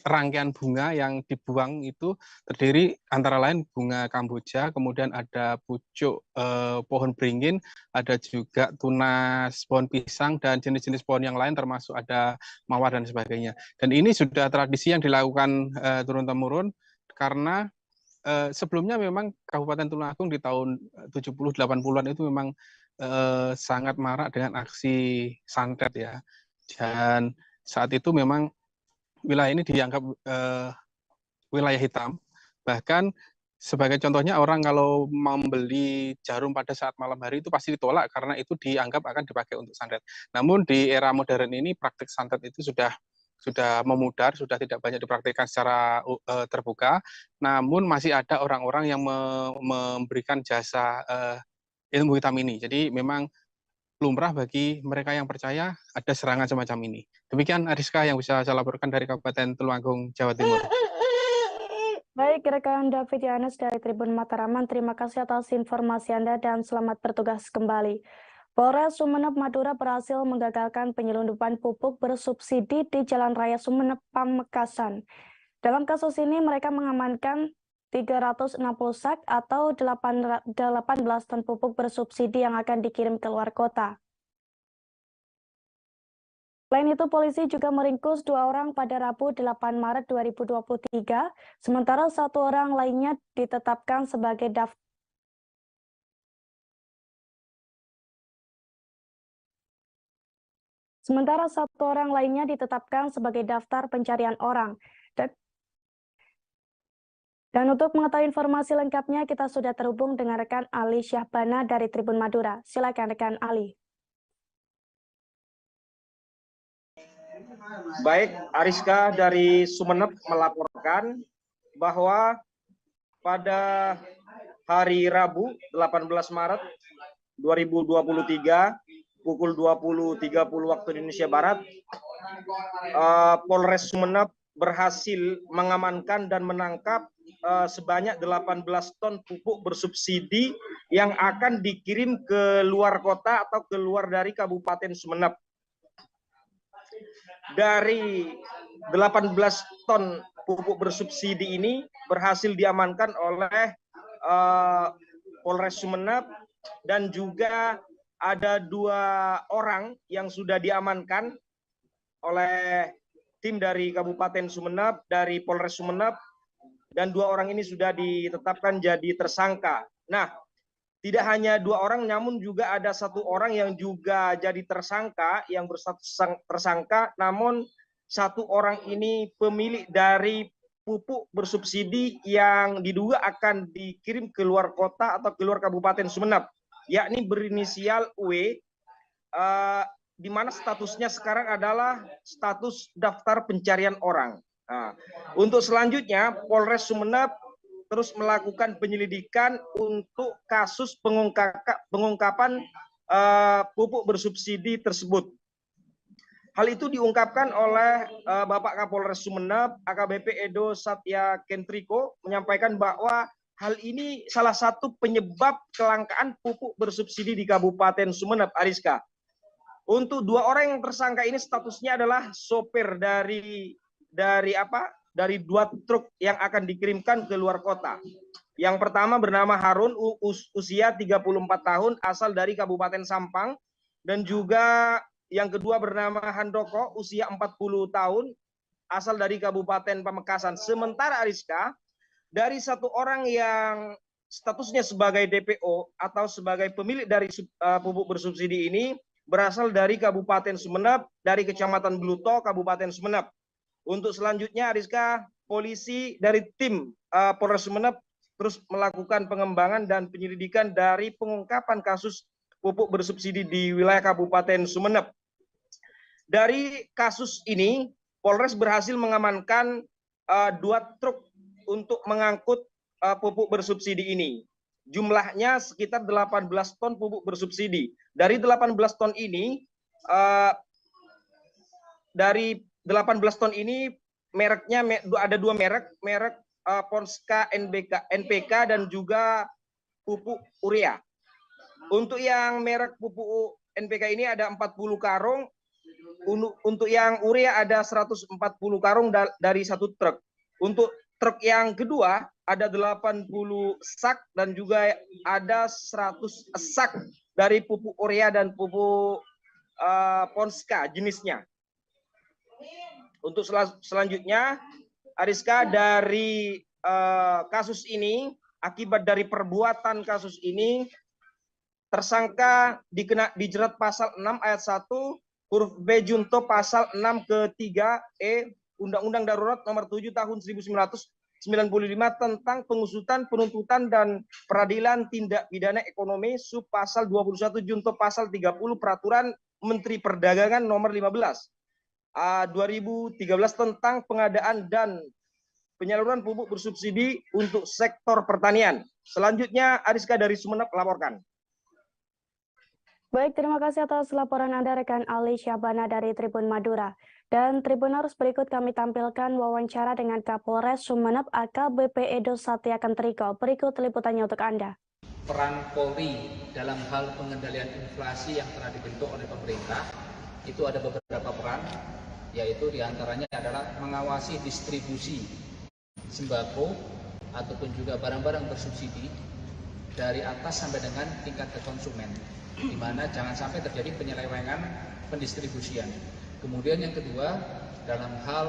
rangkaian bunga yang dibuang itu terdiri antara lain bunga kamboja, kemudian ada pucuk pohon beringin, ada juga tunas pohon pisang, dan jenis-jenis pohon yang lain termasuk ada mawar dan sebagainya. Dan ini sudah tradisi yang dilakukan turun-temurun karena sebelumnya memang Kabupaten Tulung Agung di tahun 70-80-an itu memang sangat marak dengan aksi santet ya. Dan saat itu memang wilayah ini dianggap wilayah hitam. Bahkan sebagai contohnya orang kalau membeli jarum pada saat malam hari itu pasti ditolak karena itu dianggap akan dipakai untuk santet. Namun di era modern ini praktik santet itu sudah memudar, sudah tidak banyak dipraktikkan secara terbuka, namun masih ada orang-orang yang memberikan jasa ilmu hitam ini. Jadi memang lumrah bagi mereka yang percaya ada serangan semacam ini. Demikian Ariska yang bisa saya laporkan dari Kabupaten Tulung Agung, Jawa Timur. Baik, rekan David Yohanes dari Tribun Mataraman, terima kasih atas informasi Anda dan selamat bertugas kembali. Polres Sumeneb, Madura berhasil menggagalkan penyelundupan pupuk bersubsidi di Jalan Raya Sumeneb, Pamekasan. Dalam kasus ini mereka mengamankan 360 sak atau 18 ton pupuk bersubsidi yang akan dikirim ke luar kota. Selain itu, polisi juga meringkus 2 orang pada Rabu 8 Maret 2023, sementara 1 orang lainnya ditetapkan sebagai daftar. Sementara 1 orang lainnya ditetapkan sebagai daftar pencarian orang. Dan untuk mengetahui informasi lengkapnya, kita sudah terhubung dengan rekan Ali Syahbana dari Tribun Madura. Silakan rekan Ali. Baik, Ariska dari Sumeneb melaporkan bahwa pada hari Rabu 18 Maret 2023 pukul 20.30 waktu Indonesia Barat, Polres Sumeneb berhasil mengamankan dan menangkap sebanyak 18 ton pupuk bersubsidi yang akan dikirim ke luar kota atau keluar dari Kabupaten Sumeneb. Dari 18 ton pupuk bersubsidi ini berhasil diamankan oleh Polres Sumeneb, dan juga ada 2 orang yang sudah diamankan oleh tim dari Kabupaten Sumeneb, dari Polres Sumeneb, dan 2 orang ini sudah ditetapkan jadi tersangka. Nah, tidak hanya 2 orang, namun juga ada 1 orang yang juga jadi tersangka, yang berstatus tersangka, namun 1 orang ini pemilik dari pupuk bersubsidi yang diduga akan dikirim ke luar kota atau keluar Kabupaten Sumeneb, yakni berinisial W, di mana statusnya sekarang adalah status daftar pencarian orang. Nah, untuk selanjutnya, Polres Sumeneb terus melakukan penyelidikan untuk kasus pengungkapan pupuk bersubsidi tersebut. Hal itu diungkapkan oleh Bapak Kapolres Sumeneb, AKBP Edo Satya Kentriko, menyampaikan bahwa hal ini salah satu penyebab kelangkaan pupuk bersubsidi di Kabupaten Sumeneb, Ariska. Untuk 2 orang yang tersangka ini statusnya adalah sopir dari 2 truk yang akan dikirimkan ke luar kota. Yang pertama bernama Harun, usia 34 tahun, asal dari Kabupaten Sampang, dan juga yang kedua bernama Handoko, usia 40 tahun, asal dari Kabupaten Pamekasan. Sementara Ariska, dari 1 orang yang statusnya sebagai DPO atau sebagai pemilik dari pupuk bersubsidi ini berasal dari Kabupaten Sumeneb, dari Kecamatan Bluto, Kabupaten Sumeneb. Untuk selanjutnya, Ariska, polisi dari tim Polres Sumeneb terus melakukan pengembangan dan penyelidikan dari pengungkapan kasus pupuk bersubsidi di wilayah Kabupaten Sumeneb. Dari kasus ini, Polres berhasil mengamankan 2 truk untuk mengangkut pupuk bersubsidi ini. Jumlahnya sekitar 18 ton pupuk bersubsidi. Dari 18 ton ini, mereknya ada 2 merek Ponska NPK dan juga pupuk urea. Untuk yang merek pupuk NPK ini ada 40 karung, untuk yang urea ada 140 karung dari 1 truk. Untuk truk yang kedua ada 80 sak dan juga ada 100 sak dari pupuk urea dan pupuk Ponska jenisnya. Untuk selanjutnya, Ariska, dari kasus ini, akibat dari perbuatan kasus ini, tersangka dijerat pasal 6 ayat 1 huruf B junto pasal 6 ke 3 E Undang-Undang Darurat Nomor 7 Tahun 1995 tentang pengusutan, penuntutan, dan peradilan tindak pidana ekonomi sub pasal 21 junto pasal 30 Peraturan Menteri Perdagangan Nomor 15 2013 tentang pengadaan dan penyaluran pupuk bersubsidi untuk sektor pertanian. Selanjutnya, Ariska dari Sumeneb melaporkan. Baik, terima kasih atas laporan Anda rekan Ali Syabana dari Tribun Madura. Dan Tribuners, berikut kami tampilkan wawancara dengan Kapolres Sumeneb AKBP Edo Satya Kentriko. Berikut liputannya untuk Anda. Peran Polri dalam hal pengendalian inflasi yang telah dibentuk oleh pemerintah itu ada beberapa peran, yaitu diantaranya adalah mengawasi distribusi sembako ataupun juga barang-barang bersubsidi dari atas sampai dengan tingkat ke konsumen, di mana jangan sampai terjadi penyelewengan pendistribusian. Kemudian yang kedua, dalam hal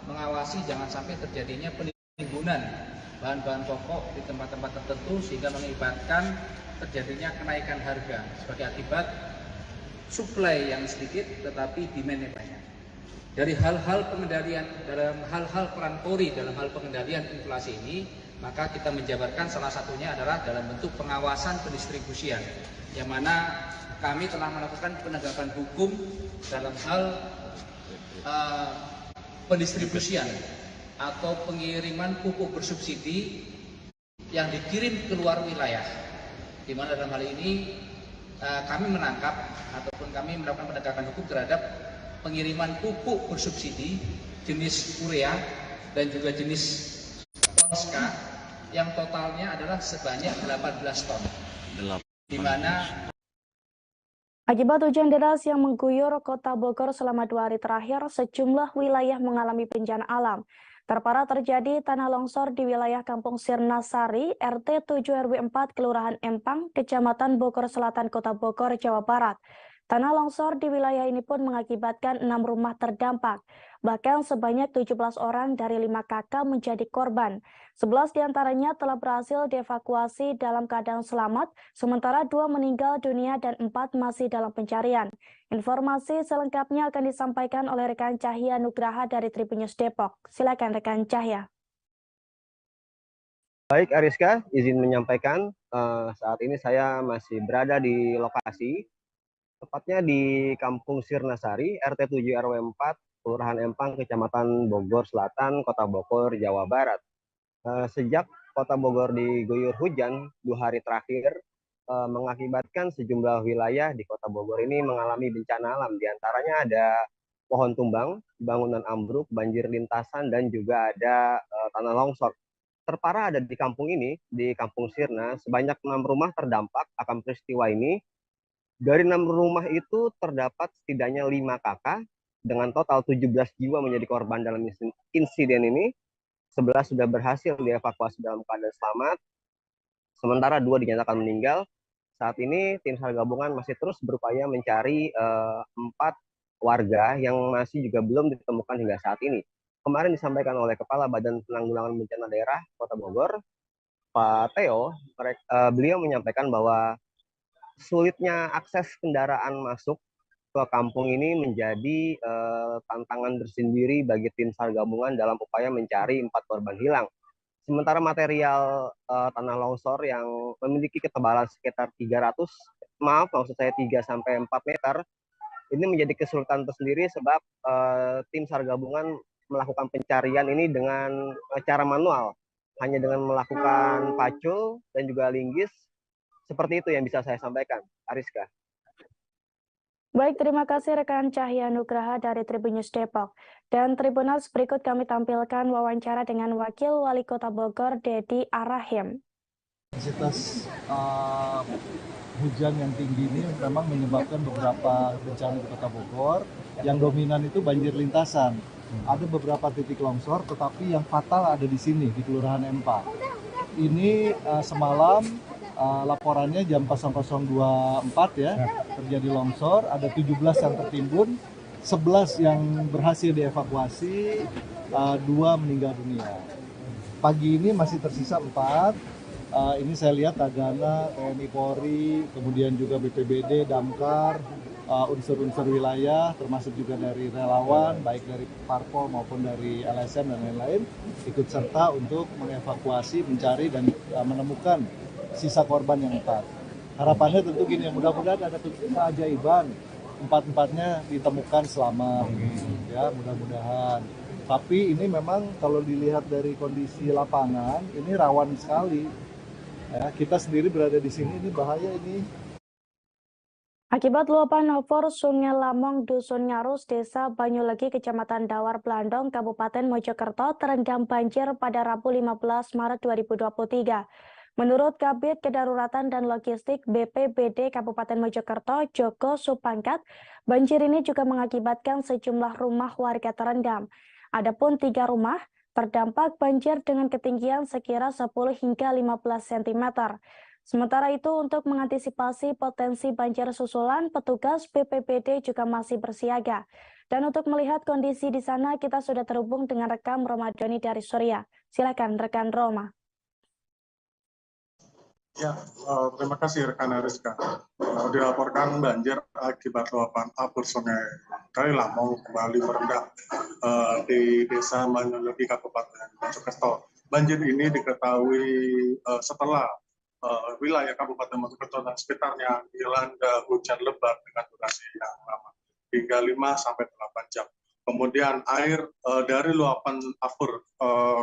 mengawasi jangan sampai terjadinya penimbunan bahan-bahan pokok di tempat-tempat tertentu sehingga mengakibatkan terjadinya kenaikan harga sebagai akibat suplai yang sedikit tetapi demand-nya banyak. Dari hal-hal pengendalian, dalam hal-hal peran Polri dalam hal pengendalian inflasi ini, maka kita menjabarkan salah satunya adalah dalam bentuk pengawasan pendistribusian, yang mana kami telah melakukan penegakan hukum dalam hal pendistribusian atau pengiriman pupuk bersubsidi yang dikirim ke luar wilayah, di mana dalam hal ini kami menangkap ataupun kami melakukan penegakan hukum terhadap pengiriman pupuk bersubsidi jenis urea dan juga jenis Ponska yang totalnya adalah sebanyak 18 ton. Di mana Akibat hujan deras yang mengguyur kota Bogor selama 2 hari terakhir, sejumlah wilayah mengalami bencana alam. Terparah terjadi tanah longsor di wilayah Kampung Sirnasari, RT 7 RW 4, Kelurahan Empang, Kecamatan Bogor Selatan, Kota Bogor, Jawa Barat. Tanah longsor di wilayah ini pun mengakibatkan 6 rumah terdampak. Bahkan sebanyak 17 orang dari 5 kakak menjadi korban. 11 diantaranya telah berhasil dievakuasi dalam keadaan selamat, sementara 2 meninggal dunia dan 4 masih dalam pencarian. Informasi selengkapnya akan disampaikan oleh rekan Cahya Nugraha dari Tribun News Depok. Silakan rekan Cahya. Baik Ariska, izin menyampaikan saat ini saya masih berada di lokasi, tepatnya di Kampung Sirnasari, RT 7 RW 4, Kelurahan Empang, Kecamatan Bogor Selatan, Kota Bogor, Jawa Barat. Sejak Kota Bogor diguyur hujan 2 hari terakhir, mengakibatkan sejumlah wilayah di Kota Bogor ini mengalami bencana alam. Di antaranya ada pohon tumbang, bangunan ambruk, banjir lintasan, dan juga ada tanah longsor. Terparah ada di kampung ini, di Kampung Sirna, sebanyak 6 rumah terdampak akan peristiwa ini. Dari 6 rumah itu terdapat setidaknya 5 kakak, dengan total 17 jiwa menjadi korban dalam insiden ini. 11 sudah berhasil dievakuasi dalam keadaan selamat, sementara 2 dinyatakan meninggal. Saat ini tim SAR gabungan masih terus berupaya mencari 4 warga yang masih juga belum ditemukan hingga saat ini. Kemarin disampaikan oleh Kepala Badan Penanggulangan Bencana Daerah Kota Bogor, Pak Theo, beliau menyampaikan bahwa sulitnya akses kendaraan masuk ke kampung ini menjadi tantangan tersendiri bagi tim SAR gabungan dalam upaya mencari 4 korban hilang. Sementara material tanah longsor yang memiliki ketebalan sekitar 3 sampai 4 meter, ini menjadi kesulitan tersendiri sebab tim SAR gabungan melakukan pencarian ini dengan cara manual, hanya dengan melakukan pacul dan juga linggis. Seperti itu yang bisa saya sampaikan, Ariska. Baik, terima kasih rekan Cahya Nugraha dari Tribun News Depok. Dan Tribuners, berikut kami tampilkan wawancara dengan Wakil Wali Kota Bogor, Dedi Arahim. Intensitas hujan yang tinggi ini memang menyebabkan beberapa bencana di Kota Bogor. Yang dominan itu banjir lintasan. Ada beberapa titik longsor, tetapi yang fatal ada di sini, di Kelurahan Empang. Ini semalam laporannya jam 00.24 ya, terjadi longsor, ada 17 yang tertimbun, 11 yang berhasil dievakuasi, 2 meninggal dunia. Pagi ini masih tersisa 4, ini saya lihat Tagana, TNI Polri, kemudian juga BPBD, Damkar, unsur-unsur wilayah, termasuk juga dari relawan, baik dari Parpol maupun dari LSM dan lain-lain, ikut serta untuk mengevakuasi, mencari, dan menemukan sisa korban yang 4. Harapannya tentu gini, mudah-mudahan ada keajaiban, 4-4-nya ditemukan selamat, ya mudah-mudahan. Tapi ini memang kalau dilihat dari kondisi lapangan, ini rawan sekali. Ya, kita sendiri berada di sini, ini bahaya ini. Akibat luapan over Sungai Lamong, Dusun Ngarus, Desa Banyulegi, Kecamatan Dawar, Blandong, Kabupaten Mojokerto terendam banjir pada Rabu 15 Maret 2023. Menurut Kabid Kedaruratan dan Logistik BPBD Kabupaten Mojokerto, Joko Supangkat, banjir ini juga mengakibatkan sejumlah rumah warga terendam. Adapun 3 rumah terdampak banjir dengan ketinggian sekira 10 hingga 15 cm. Sementara itu, untuk mengantisipasi potensi banjir susulan, petugas BPBD juga masih bersiaga. Dan untuk melihat kondisi di sana, kita sudah terhubung dengan rekan Romadhoni dari Surya. Silakan rekan Roma. Ya, terima kasih rekan Ariska. Dilaporkan banjir akibat luapan air Sungai Lamong kembali merendam di Desa Banyulegi, Kabupaten Mojokerto. Banjir ini diketahui setelah wilayah Kabupaten Mojokerto dan sekitarnya dilanda hujan lebat dengan durasi yang lama, hingga 5 sampai 8 jam. Kemudian air dari luapan afur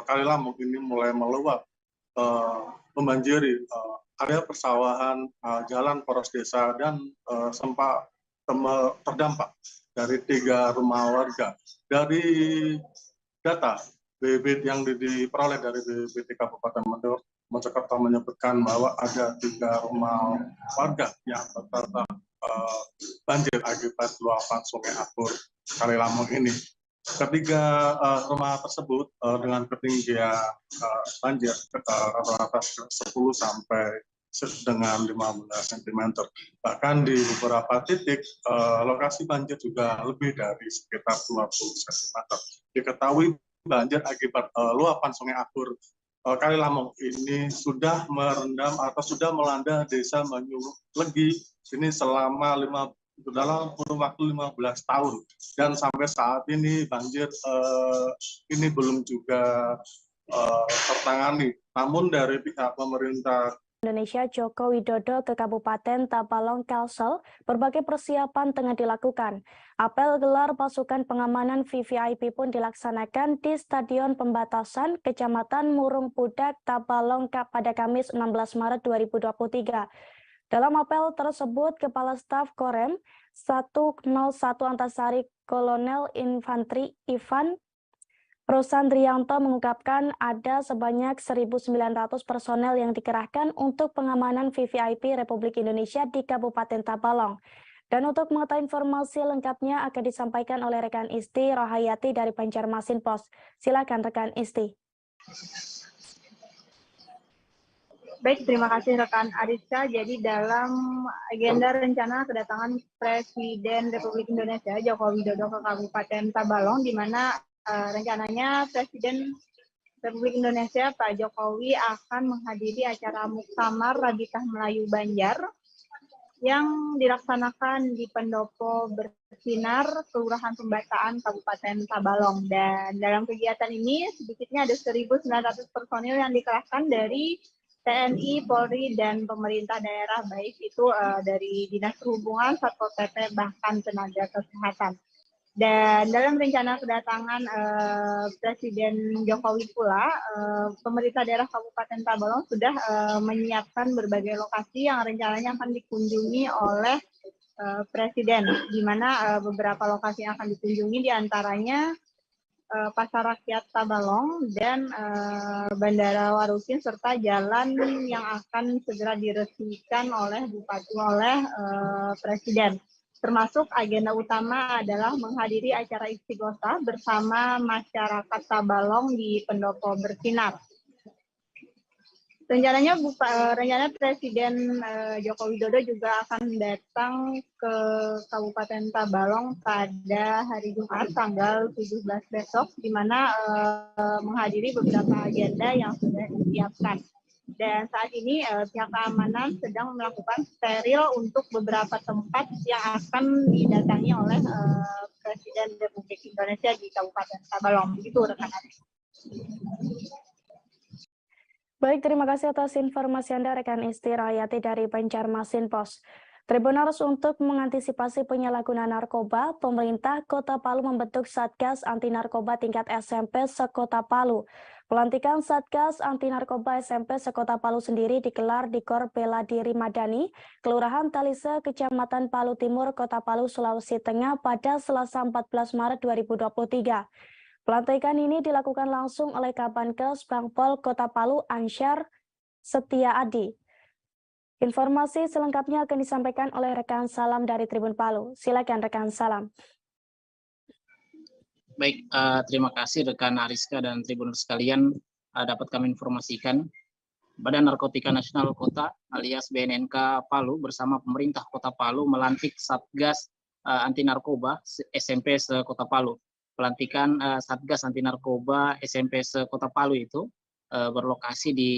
Kali Lamong ini mulai meluap, membanjiri area persawahan, jalan poros desa, dan sempat terdampak dari 3 rumah warga. Dari data BPBD yang diperoleh dari BPBD Kabupaten Mojokerto menyebutkan bahwa ada 3 rumah warga yang terdampak banjir akibat luapan Sungai Akur Kalilamong ini. Ketiga rumah tersebut dengan ketinggian banjir rata-rata 10 sampai dengan 15 cm. Bahkan di beberapa titik lokasi banjir juga lebih dari sekitar 20 cm. Diketahui banjir akibat luapan Sungai Akur Kalilamong ini sudah merendam atau sudah melanda desa Banyulegi ini dalam kurun waktu 15 tahun, dan sampai saat ini banjir ini belum juga tertangani. Namun dari pihak pemerintah Indonesia Joko Widodo ke Kabupaten Tabalong Kalsel, berbagai persiapan tengah dilakukan. Apel gelar pasukan pengamanan VVIP pun dilaksanakan di Stadion Pembatasan Kecamatan Murung Pudak, Tabalong pada Kamis 16 Maret 2023. Dalam apel tersebut, Kepala Staf Korem 101 Antasari Kolonel Infantri Ivan Rosandrianto mengungkapkan ada sebanyak 1.900 personel yang dikerahkan untuk pengamanan VVIP Republik Indonesia di Kabupaten Tabalong. Dan untuk mengetahui informasi lengkapnya akan disampaikan oleh rekan Isti Rahayati dari Banjarmasin Pos. Silakan rekan Isti. Baik, terima kasih rekan Ariska. Jadi dalam agenda rencana kedatangan Presiden Republik Indonesia Joko Widodo ke Kabupaten Tabalong, di mana rencananya Presiden Republik Indonesia Pak Jokowi akan menghadiri acara Muktamar Rabitah Melayu Banjar yang dilaksanakan di Pendopo Bersinar, Kelurahan Pembataan, Kabupaten Tabalong. Dan dalam kegiatan ini sedikitnya ada 1.900 personil yang dikerahkan dari TNI, Polri, dan pemerintah daerah, baik itu dari Dinas Perhubungan, Satpol PP, bahkan tenaga kesehatan. Dan dalam rencana kedatangan Presiden Jokowi pula, pemerintah daerah Kabupaten Tabalong sudah menyiapkan berbagai lokasi yang rencananya akan dikunjungi oleh Presiden, di mana beberapa lokasi yang akan dikunjungi diantaranya Pasar Rakyat Tabalong dan Bandara Warukin, serta jalan yang akan segera diresmikan oleh Presiden. Termasuk agenda utama adalah menghadiri acara istighosah bersama masyarakat Tabalong di Pendopo Bersinar. Rencananya Presiden Joko Widodo juga akan datang ke Kabupaten Tabalong pada hari Jumat tanggal 17 besok, di mana menghadiri beberapa agenda yang sudah disiapkan. Dan saat ini pihak keamanan sedang melakukan steril untuk beberapa tempat yang akan didatangi oleh Presiden Republik Indonesia di Kabupaten Tabalong. Begitu rekan Adi. Baik, terima kasih atas informasi Anda rekan Isti Rahayati dari Banjarmasin Pos. Tribuners, untuk mengantisipasi penyalahgunaan narkoba, pemerintah Kota Palu membentuk Satgas Anti Narkoba tingkat SMP se-Kota Palu. Pelantikan Satgas Anti Narkoba SMP se-Kota Palu sendiri digelar di Gor Bela Diri Madani, Kelurahan Talise, Kecamatan Palu Timur, Kota Palu, Sulawesi Tengah pada Selasa 14 Maret 2023. Pelantikan ini dilakukan langsung oleh Kabankes Bangpol Kota Palu Ansyar Setia Adi. Informasi selengkapnya akan disampaikan oleh rekan Salam dari Tribun Palu. Silakan rekan Salam. Baik, terima kasih rekan Ariska dan Tribun sekalian. Dapat kami informasikan Badan Narkotika Nasional Kota alias BNNK Palu bersama pemerintah Kota Palu melantik Satgas Anti Narkoba SMP se-Kota Palu. Pelantikan Satgas Anti Narkoba SMP se-Kota Palu itu berlokasi di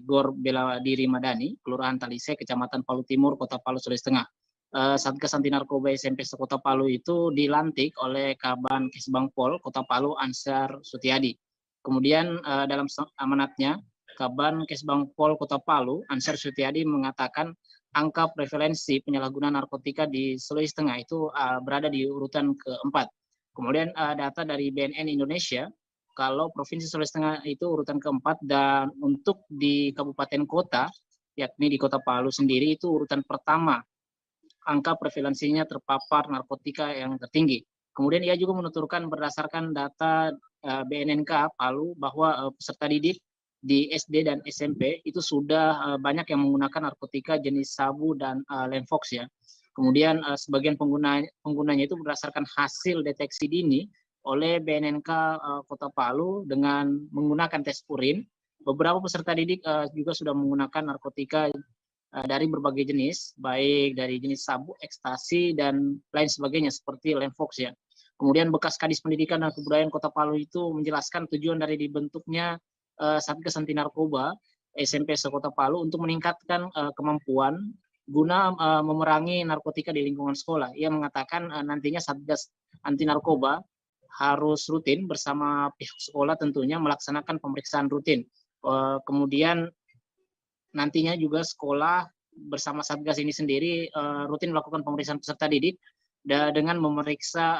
Gor Bela Diri Madani, Kelurahan Talise, Kecamatan Palu Timur, Kota Palu, Sulawesi Tengah. Satgas Anti Narkoba SMP se-Kota Palu itu dilantik oleh Kabankes Bangpol Kota Palu Ansyar Sutiadi. Kemudian dalam amanatnya, Kabankes Bangpol Kota Palu Ansyar Sutiadi mengatakan angka prevalensi penyalahgunaan narkotika di Sulawesi Tengah itu berada di urutan keempat. Kemudian data dari BNN Indonesia, kalau Provinsi Sulawesi Tengah itu urutan keempat, dan untuk di kabupaten kota, yakni di Kota Palu sendiri itu urutan pertama, angka prevalensinya terpapar narkotika yang tertinggi. Kemudian ia juga menuturkan berdasarkan data BNNK Palu bahwa peserta didik di SD dan SMP itu sudah banyak yang menggunakan narkotika jenis sabu dan Lenfox ya. Kemudian sebagian penggunanya itu berdasarkan hasil deteksi dini oleh BNNK Kota Palu dengan menggunakan tes urin. Beberapa peserta didik juga sudah menggunakan narkotika dari berbagai jenis, baik dari jenis sabu, ekstasi, dan lain sebagainya seperti Lenfox ya. Kemudian bekas Kadis Pendidikan dan Kebudayaan Kota Palu itu menjelaskan tujuan dari dibentuknya Satgas Anti Narkoba SMP se-Kota Palu untuk meningkatkan kemampuan guna memerangi narkotika di lingkungan sekolah. Ia mengatakan nantinya Satgas Anti Narkoba harus rutin bersama pihak sekolah tentunya melaksanakan pemeriksaan rutin. Kemudian nantinya juga sekolah bersama Satgas ini sendiri rutin melakukan pemeriksaan peserta didik dengan memeriksa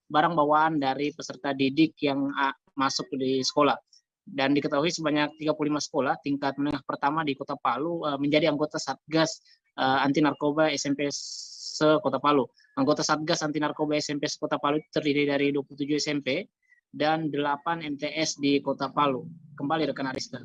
barang bawaan dari peserta didik yang masuk di sekolah. Dan diketahui sebanyak 35 sekolah tingkat menengah pertama di Kota Palu menjadi anggota Satgas Anti Narkoba SMP se-Kota Palu. Anggota Satgas Anti Narkoba SMP se-Kota Palu terdiri dari 27 SMP dan 8 MTS di Kota Palu. Kembali rekan Ariska.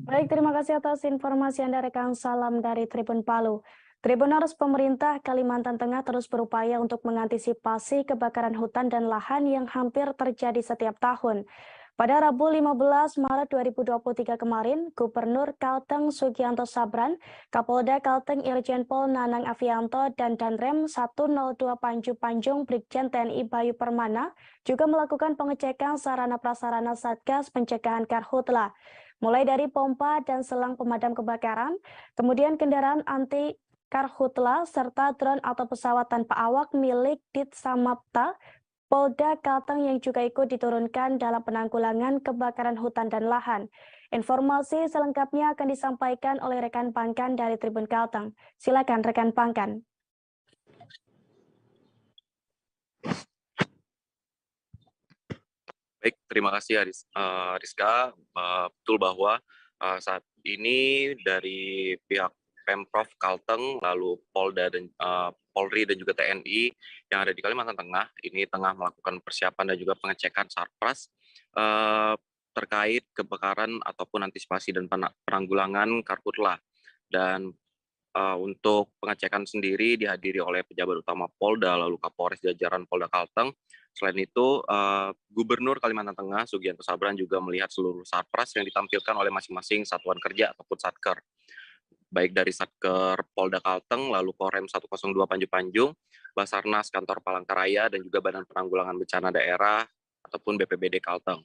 Baik, terima kasih atas informasi Anda rekan. Salam dari Tribun Palu. Tribuners, pemerintah Kalimantan Tengah terus berupaya untuk mengantisipasi kebakaran hutan dan lahan yang hampir terjadi setiap tahun. Pada Rabu 15 Maret 2023 kemarin, Gubernur Kalteng Sugianto Sabran, Kapolda Kalteng Irjen Pol Nanang Afianto, dan Danrem 102 Panju Panjung Brigjen TNI Bayu Permana juga melakukan pengecekan sarana prasarana Satgas Pencegahan Karhutla, mulai dari pompa dan selang pemadam kebakaran, kemudian kendaraan anti Karhutla, serta drone atau pesawat tanpa awak milik Ditsamapta Polda Kalteng yang juga ikut diturunkan dalam penanggulangan kebakaran hutan dan lahan. Informasi selengkapnya akan disampaikan oleh rekan Pangkan dari Tribun Kalteng. Silakan rekan Pangkan. Baik, terima kasih Rizka. Betul bahwa saat ini dari pihak Pemprov Kalteng, lalu Polda dan Polri dan juga TNI yang ada di Kalimantan Tengah ini tengah melakukan persiapan dan juga pengecekan sarpras terkait kebakaran ataupun antisipasi dan penanggulangan karhutla. Dan untuk pengecekan sendiri dihadiri oleh pejabat utama Polda, lalu Kapolres jajaran Polda Kalteng. Selain itu, Gubernur Kalimantan Tengah Sugianto Sabran juga melihat seluruh sarpras yang ditampilkan oleh masing-masing satuan kerja ataupun satker, baik dari Satker Polda Kalteng, lalu Korem 102 Panju Panjung, Basarnas Kantor Palangkaraya, dan juga Badan Penanggulangan Bencana Daerah ataupun BPBD Kalteng.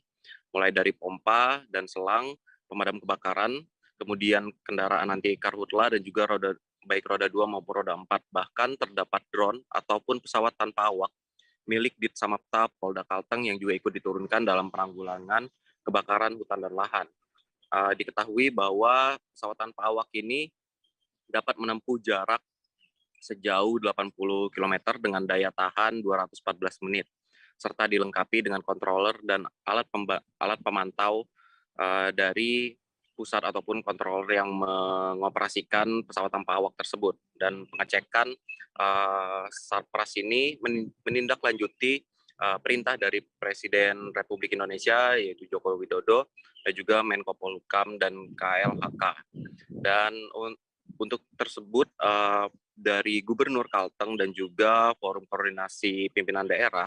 Mulai dari pompa dan selang, pemadam kebakaran, kemudian kendaraan anti karhutla dan juga baik roda 2 maupun roda 4. Bahkan terdapat drone ataupun pesawat tanpa awak milik Ditsamapta Polda Kalteng yang juga ikut diturunkan dalam penanggulangan kebakaran hutan dan lahan. Diketahui bahwa pesawat tanpa awak ini dapat menempuh jarak sejauh 80 km dengan daya tahan 214 menit, serta dilengkapi dengan controller dan alat pemantau dari pusat ataupun controller yang mengoperasikan pesawat tanpa awak tersebut. Dan pengecekan sarpras ini menindaklanjuti perintah dari Presiden Republik Indonesia yaitu Joko Widodo dan juga Menko Polhukam dan KLHK. Dan untuk tersebut dari Gubernur Kalteng dan juga Forum Koordinasi Pimpinan Daerah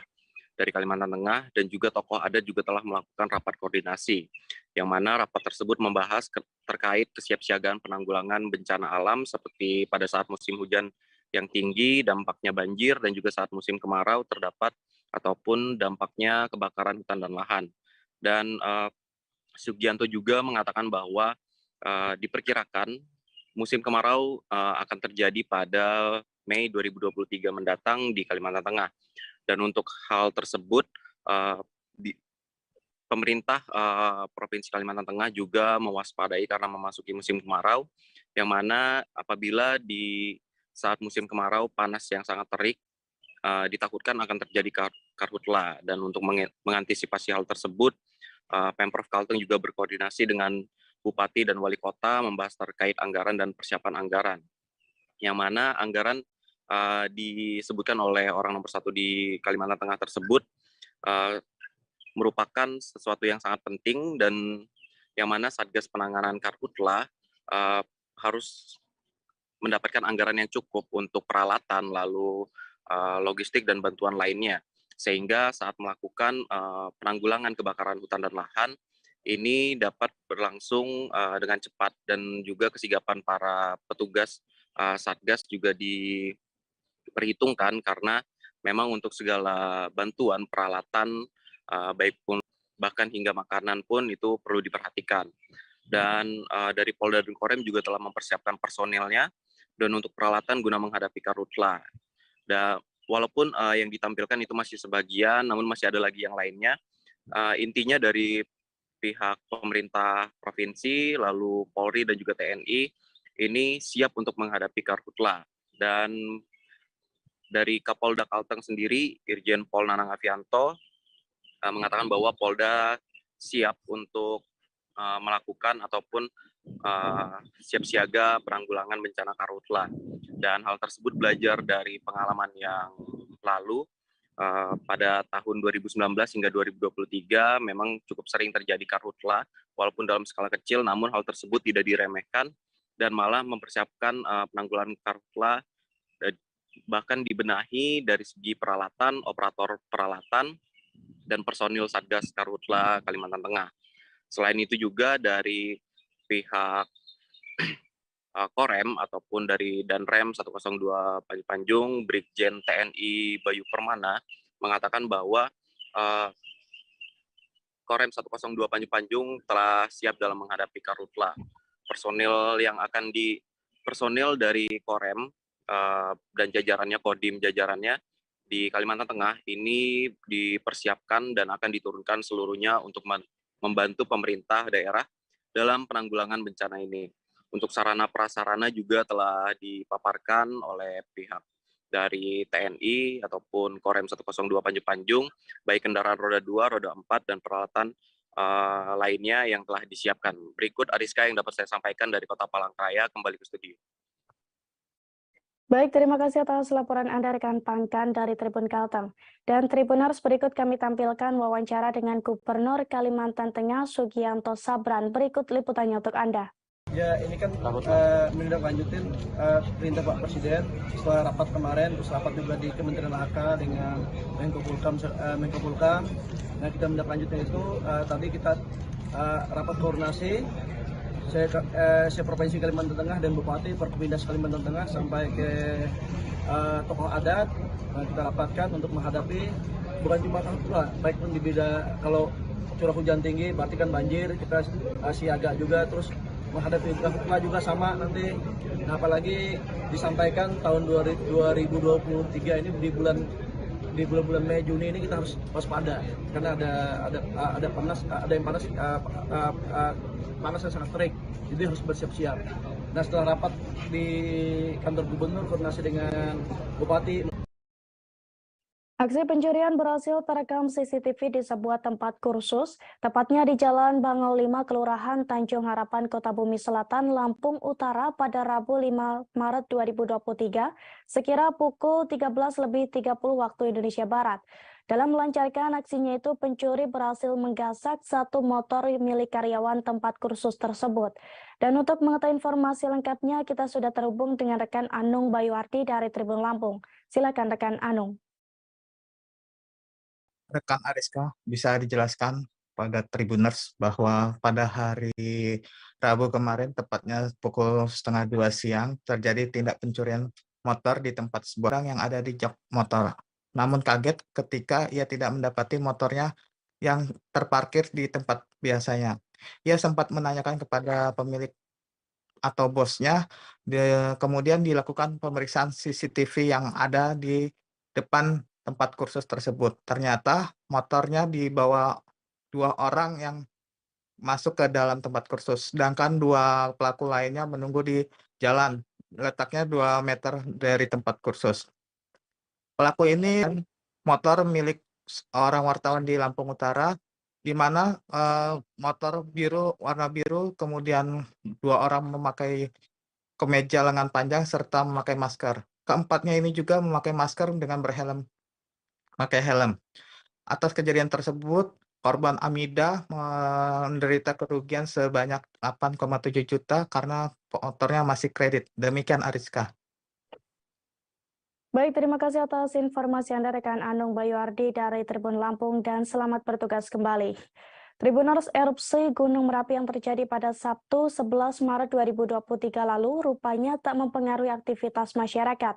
dari Kalimantan Tengah dan juga tokoh adat juga telah melakukan rapat koordinasi, yang mana rapat tersebut membahas terkait kesiapsiagaan penanggulangan bencana alam seperti pada saat musim hujan yang tinggi, dampaknya banjir, dan juga saat musim kemarau terdapat ataupun dampaknya kebakaran hutan dan lahan. Dan Sugianto juga mengatakan bahwa diperkirakan musim kemarau akan terjadi pada Mei 2023 mendatang di Kalimantan Tengah. Dan untuk hal tersebut, pemerintah Provinsi Kalimantan Tengah juga mewaspadai karena memasuki musim kemarau, yang mana apabila di saat musim kemarau panas yang sangat terik, ditakutkan akan terjadi karhutla. Dan untuk mengantisipasi hal tersebut, Pemprov Kalteng juga berkoordinasi dengan Bupati dan Wali Kota membahas terkait anggaran dan persiapan anggaran, yang mana anggaran disebutkan oleh orang nomor 1 di Kalimantan Tengah tersebut merupakan sesuatu yang sangat penting dan yang mana Satgas Penanganan Karhutla harus mendapatkan anggaran yang cukup untuk peralatan, lalu logistik dan bantuan lainnya. Sehingga saat melakukan penanggulangan kebakaran hutan dan lahan, ini dapat berlangsung dengan cepat dan juga kesigapan para petugas Satgas juga diperhitungkan karena memang untuk segala bantuan peralatan baik pun bahkan hingga makanan pun itu perlu diperhatikan. Dan dari Polda dan Korem juga telah mempersiapkan personilnya dan untuk peralatan guna menghadapi karhutla. Dan walaupun yang ditampilkan itu masih sebagian, namun masih ada lagi yang lainnya. Intinya dari pihak pemerintah provinsi, lalu Polri dan juga TNI, ini siap untuk menghadapi karhutla. Dan dari Kapolda Kalteng sendiri, Irjen Pol Nanang Afianto, mengatakan bahwa Polda siap untuk melakukan ataupun siap siaga penanggulangan bencana karhutla. Dan hal tersebut belajar dari pengalaman yang lalu, pada tahun 2019 hingga 2023 memang cukup sering terjadi karhutla, walaupun dalam skala kecil, namun hal tersebut tidak diremehkan dan malah mempersiapkan penanggulangan karhutla, bahkan dibenahi dari segi peralatan, operator peralatan, dan personil Satgas Karhutla Kalimantan Tengah. Selain itu juga dari pihak Korem ataupun dari Danrem 102 Panjung, Brigjen TNI Bayu Permana mengatakan bahwa Korem 102 Panjung telah siap dalam menghadapi karhutla. Personil dari Korem dan jajarannya, Kodim jajarannya di Kalimantan Tengah ini dipersiapkan dan akan diturunkan seluruhnya untuk membantu pemerintah daerah dalam penanggulangan bencana ini. Untuk sarana prasarana juga telah dipaparkan oleh pihak dari TNI ataupun Korem 102 Panjung, baik kendaraan roda 2, roda 4, dan peralatan lainnya yang telah disiapkan. Berikut Ariska yang dapat saya sampaikan dari Kota Palangkaraya, kembali ke studio. Baik, terima kasih atas laporan Anda rekan Pangkan dari Tribun Kalteng. Dan Tribuners, berikut kami tampilkan wawancara dengan Gubernur Kalimantan Tengah Sugianto Sabran. Berikut liputannya untuk Anda. Ya, ini kan menindaklanjutin perintah Pak Presiden setelah rapat kemarin, terus rapat juga di Kementerian AK dengan Menko Polhukam. Nah, kita menindaklanjutin itu tadi kita rapat koordinasi saya Provinsi Kalimantan Tengah dan Bupati Perkebindas Kalimantan Tengah sampai ke tokoh adat. Nah, kita rapatkan untuk menghadapi bukan cuma karhutla, baik pun di bidang kalau curah hujan tinggi berarti kan banjir, kita siaga juga, terus menghadapi karhutla juga sama nanti. Nah, apalagi disampaikan tahun 2023 ini di bulan Mei Juni ini kita harus waspada karena ada panas, ada yang panas yang sangat terik, jadi harus bersiap-siap. Nah, setelah rapat di kantor gubernur koordinasi dengan bupati. Aksi pencurian berhasil terekam CCTV di sebuah tempat kursus, tepatnya di Jalan Bangau 5, Kelurahan Tanjung Harapan, Kota Bumi Selatan, Lampung Utara pada Rabu 5 Maret 2023, sekira pukul 13.30 waktu Indonesia Barat. Dalam melancarkan aksinya itu, pencuri berhasil menggasak satu motor milik karyawan tempat kursus tersebut. Dan untuk mengetahui informasi lengkapnya, kita sudah terhubung dengan rekan Anung Bayuardi dari Tribun Lampung. Silakan rekan Anung. Rekan Ariska, bisa dijelaskan pada Tribuners bahwa pada hari Rabu kemarin, tepatnya pukul 1:30 siang, terjadi tindak pencurian motor di tempat sebuah orang yang ada di jok motor. Namun kaget ketika ia tidak mendapati motornya yang terparkir di tempat biasanya. Ia sempat menanyakan kepada pemilik atau bosnya, kemudian dilakukan pemeriksaan CCTV yang ada di depan tempat kursus tersebut. Ternyata motornya dibawa dua orang yang masuk ke dalam tempat kursus, sedangkan dua pelaku lainnya menunggu di jalan, letaknya 2 meter dari tempat kursus. Pelaku ini motor milik orang wartawan di Lampung Utara, di mana motor warna biru, kemudian 2 orang memakai kemeja lengan panjang serta memakai masker. Keempatnya ini juga memakai masker dengan pakai helm. Atas kejadian tersebut, korban Amida menderita kerugian sebanyak 8,7 juta karena motornya masih kredit. Demikian Ariska. Baik, terima kasih atas informasi Anda rekan Anung Bayuardi dari Tribun Lampung dan selamat bertugas kembali. Tribuners, erupsi Gunung Merapi yang terjadi pada Sabtu 11 Maret 2023 lalu rupanya tak mempengaruhi aktivitas masyarakat.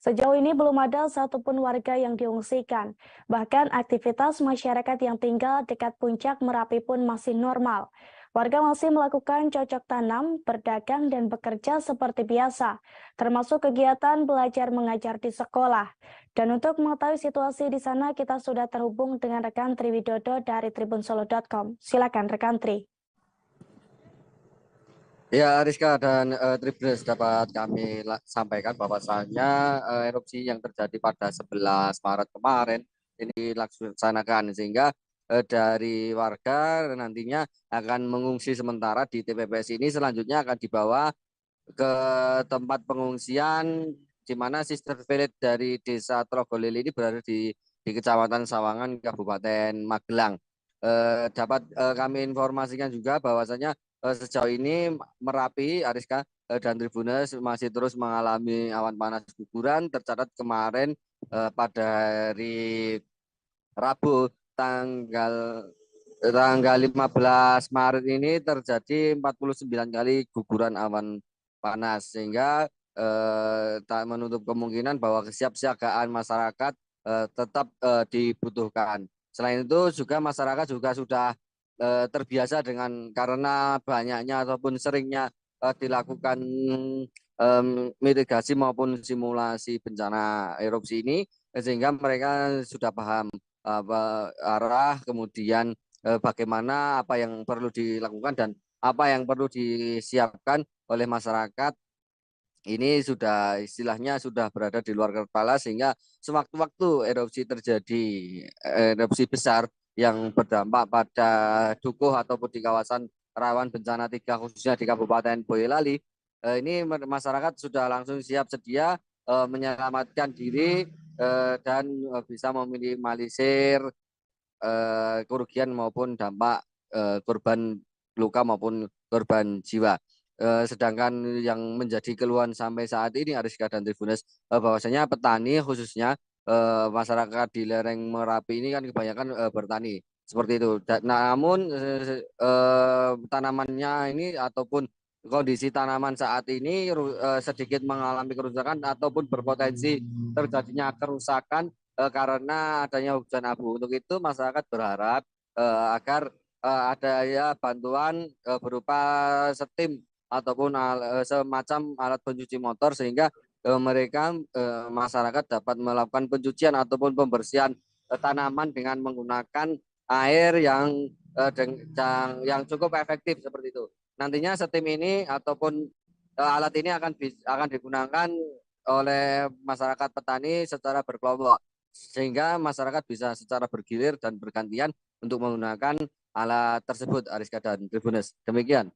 Sejauh ini belum ada satupun warga yang diungsikan. Bahkan aktivitas masyarakat yang tinggal dekat puncak Merapi pun masih normal. Warga masih melakukan cocok tanam, berdagang, dan bekerja seperti biasa, termasuk kegiatan belajar mengajar di sekolah. Dan untuk mengetahui situasi di sana, kita sudah terhubung dengan rekan Tri Widodo dari tribunsolo.com. Silakan rekan Tri. Ya, Rizka dan Tribuners, dapat kami sampaikan bahwasannya erupsi yang terjadi pada 11 Maret kemarin ini dilaksanakan, sehingga dari warga nantinya akan mengungsi sementara di TPPS ini, selanjutnya akan dibawa ke tempat pengungsian di mana Sister Village dari Desa Trogolili ini berada di Kecamatan Sawangan, Kabupaten Magelang. Dapat kami informasikan juga bahwasanya sejauh ini Merapi, Ariska dan Tribuners masih terus mengalami awan panas guguran. Tercatat kemarin pada hari Rabu tanggal 15 Maret ini terjadi 49 kali guguran awan panas, sehingga tak menutup kemungkinan bahwa kesiapsiagaan masyarakat tetap dibutuhkan. Selain itu juga masyarakat juga sudah terbiasa dengan karena banyaknya ataupun seringnya dilakukan mitigasi maupun simulasi bencana erupsi ini, sehingga mereka sudah paham arah, kemudian bagaimana apa yang perlu dilakukan dan apa yang perlu disiapkan oleh masyarakat. Ini sudah istilahnya sudah berada di luar kepala, sehingga sewaktu-waktu erupsi terjadi, erupsi besar yang berdampak pada Dukuh ataupun di kawasan rawan bencana 3 khususnya di Kabupaten Boyolali, ini masyarakat sudah langsung siap sedia menyelamatkan diri dan bisa meminimalisir kerugian maupun dampak korban luka maupun korban jiwa. Sedangkan yang menjadi keluhan sampai saat ini Ariska dan Tribuners, bahwasanya petani khususnya masyarakat di lereng Merapi ini kan kebanyakan bertani seperti itu. Namun tanamannya ini ataupun kondisi tanaman saat ini sedikit mengalami kerusakan ataupun berpotensi terjadinya kerusakan karena adanya hujan abu. Untuk itu masyarakat berharap agar adanya bantuan berupa setim ataupun semacam alat pencuci motor, sehingga mereka masyarakat dapat melakukan pencucian ataupun pembersihan tanaman dengan menggunakan air yang cukup efektif seperti itu. Nantinya setim ini ataupun alat ini akan digunakan oleh masyarakat petani secara berkelompok, sehingga masyarakat bisa secara bergilir dan bergantian untuk menggunakan alat tersebut, Ariska dan Tribuners. Demikian.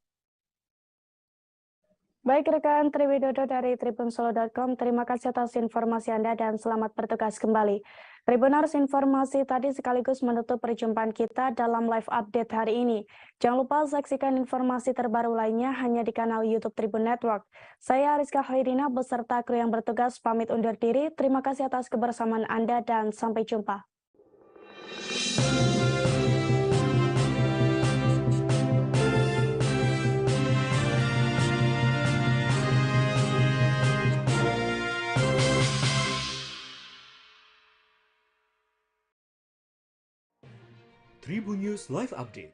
Baik rekan Tri Widodo dari tribunsolo.com, terima kasih atas informasi Anda dan selamat bertugas kembali. Tribuners, informasi tadi sekaligus menutup perjumpaan kita dalam live update hari ini. Jangan lupa saksikan informasi terbaru lainnya hanya di kanal YouTube Tribun Network. Saya Rizka Khairina beserta kru yang bertugas pamit undur diri. Terima kasih atas kebersamaan Anda dan sampai jumpa. Tribun News Live Update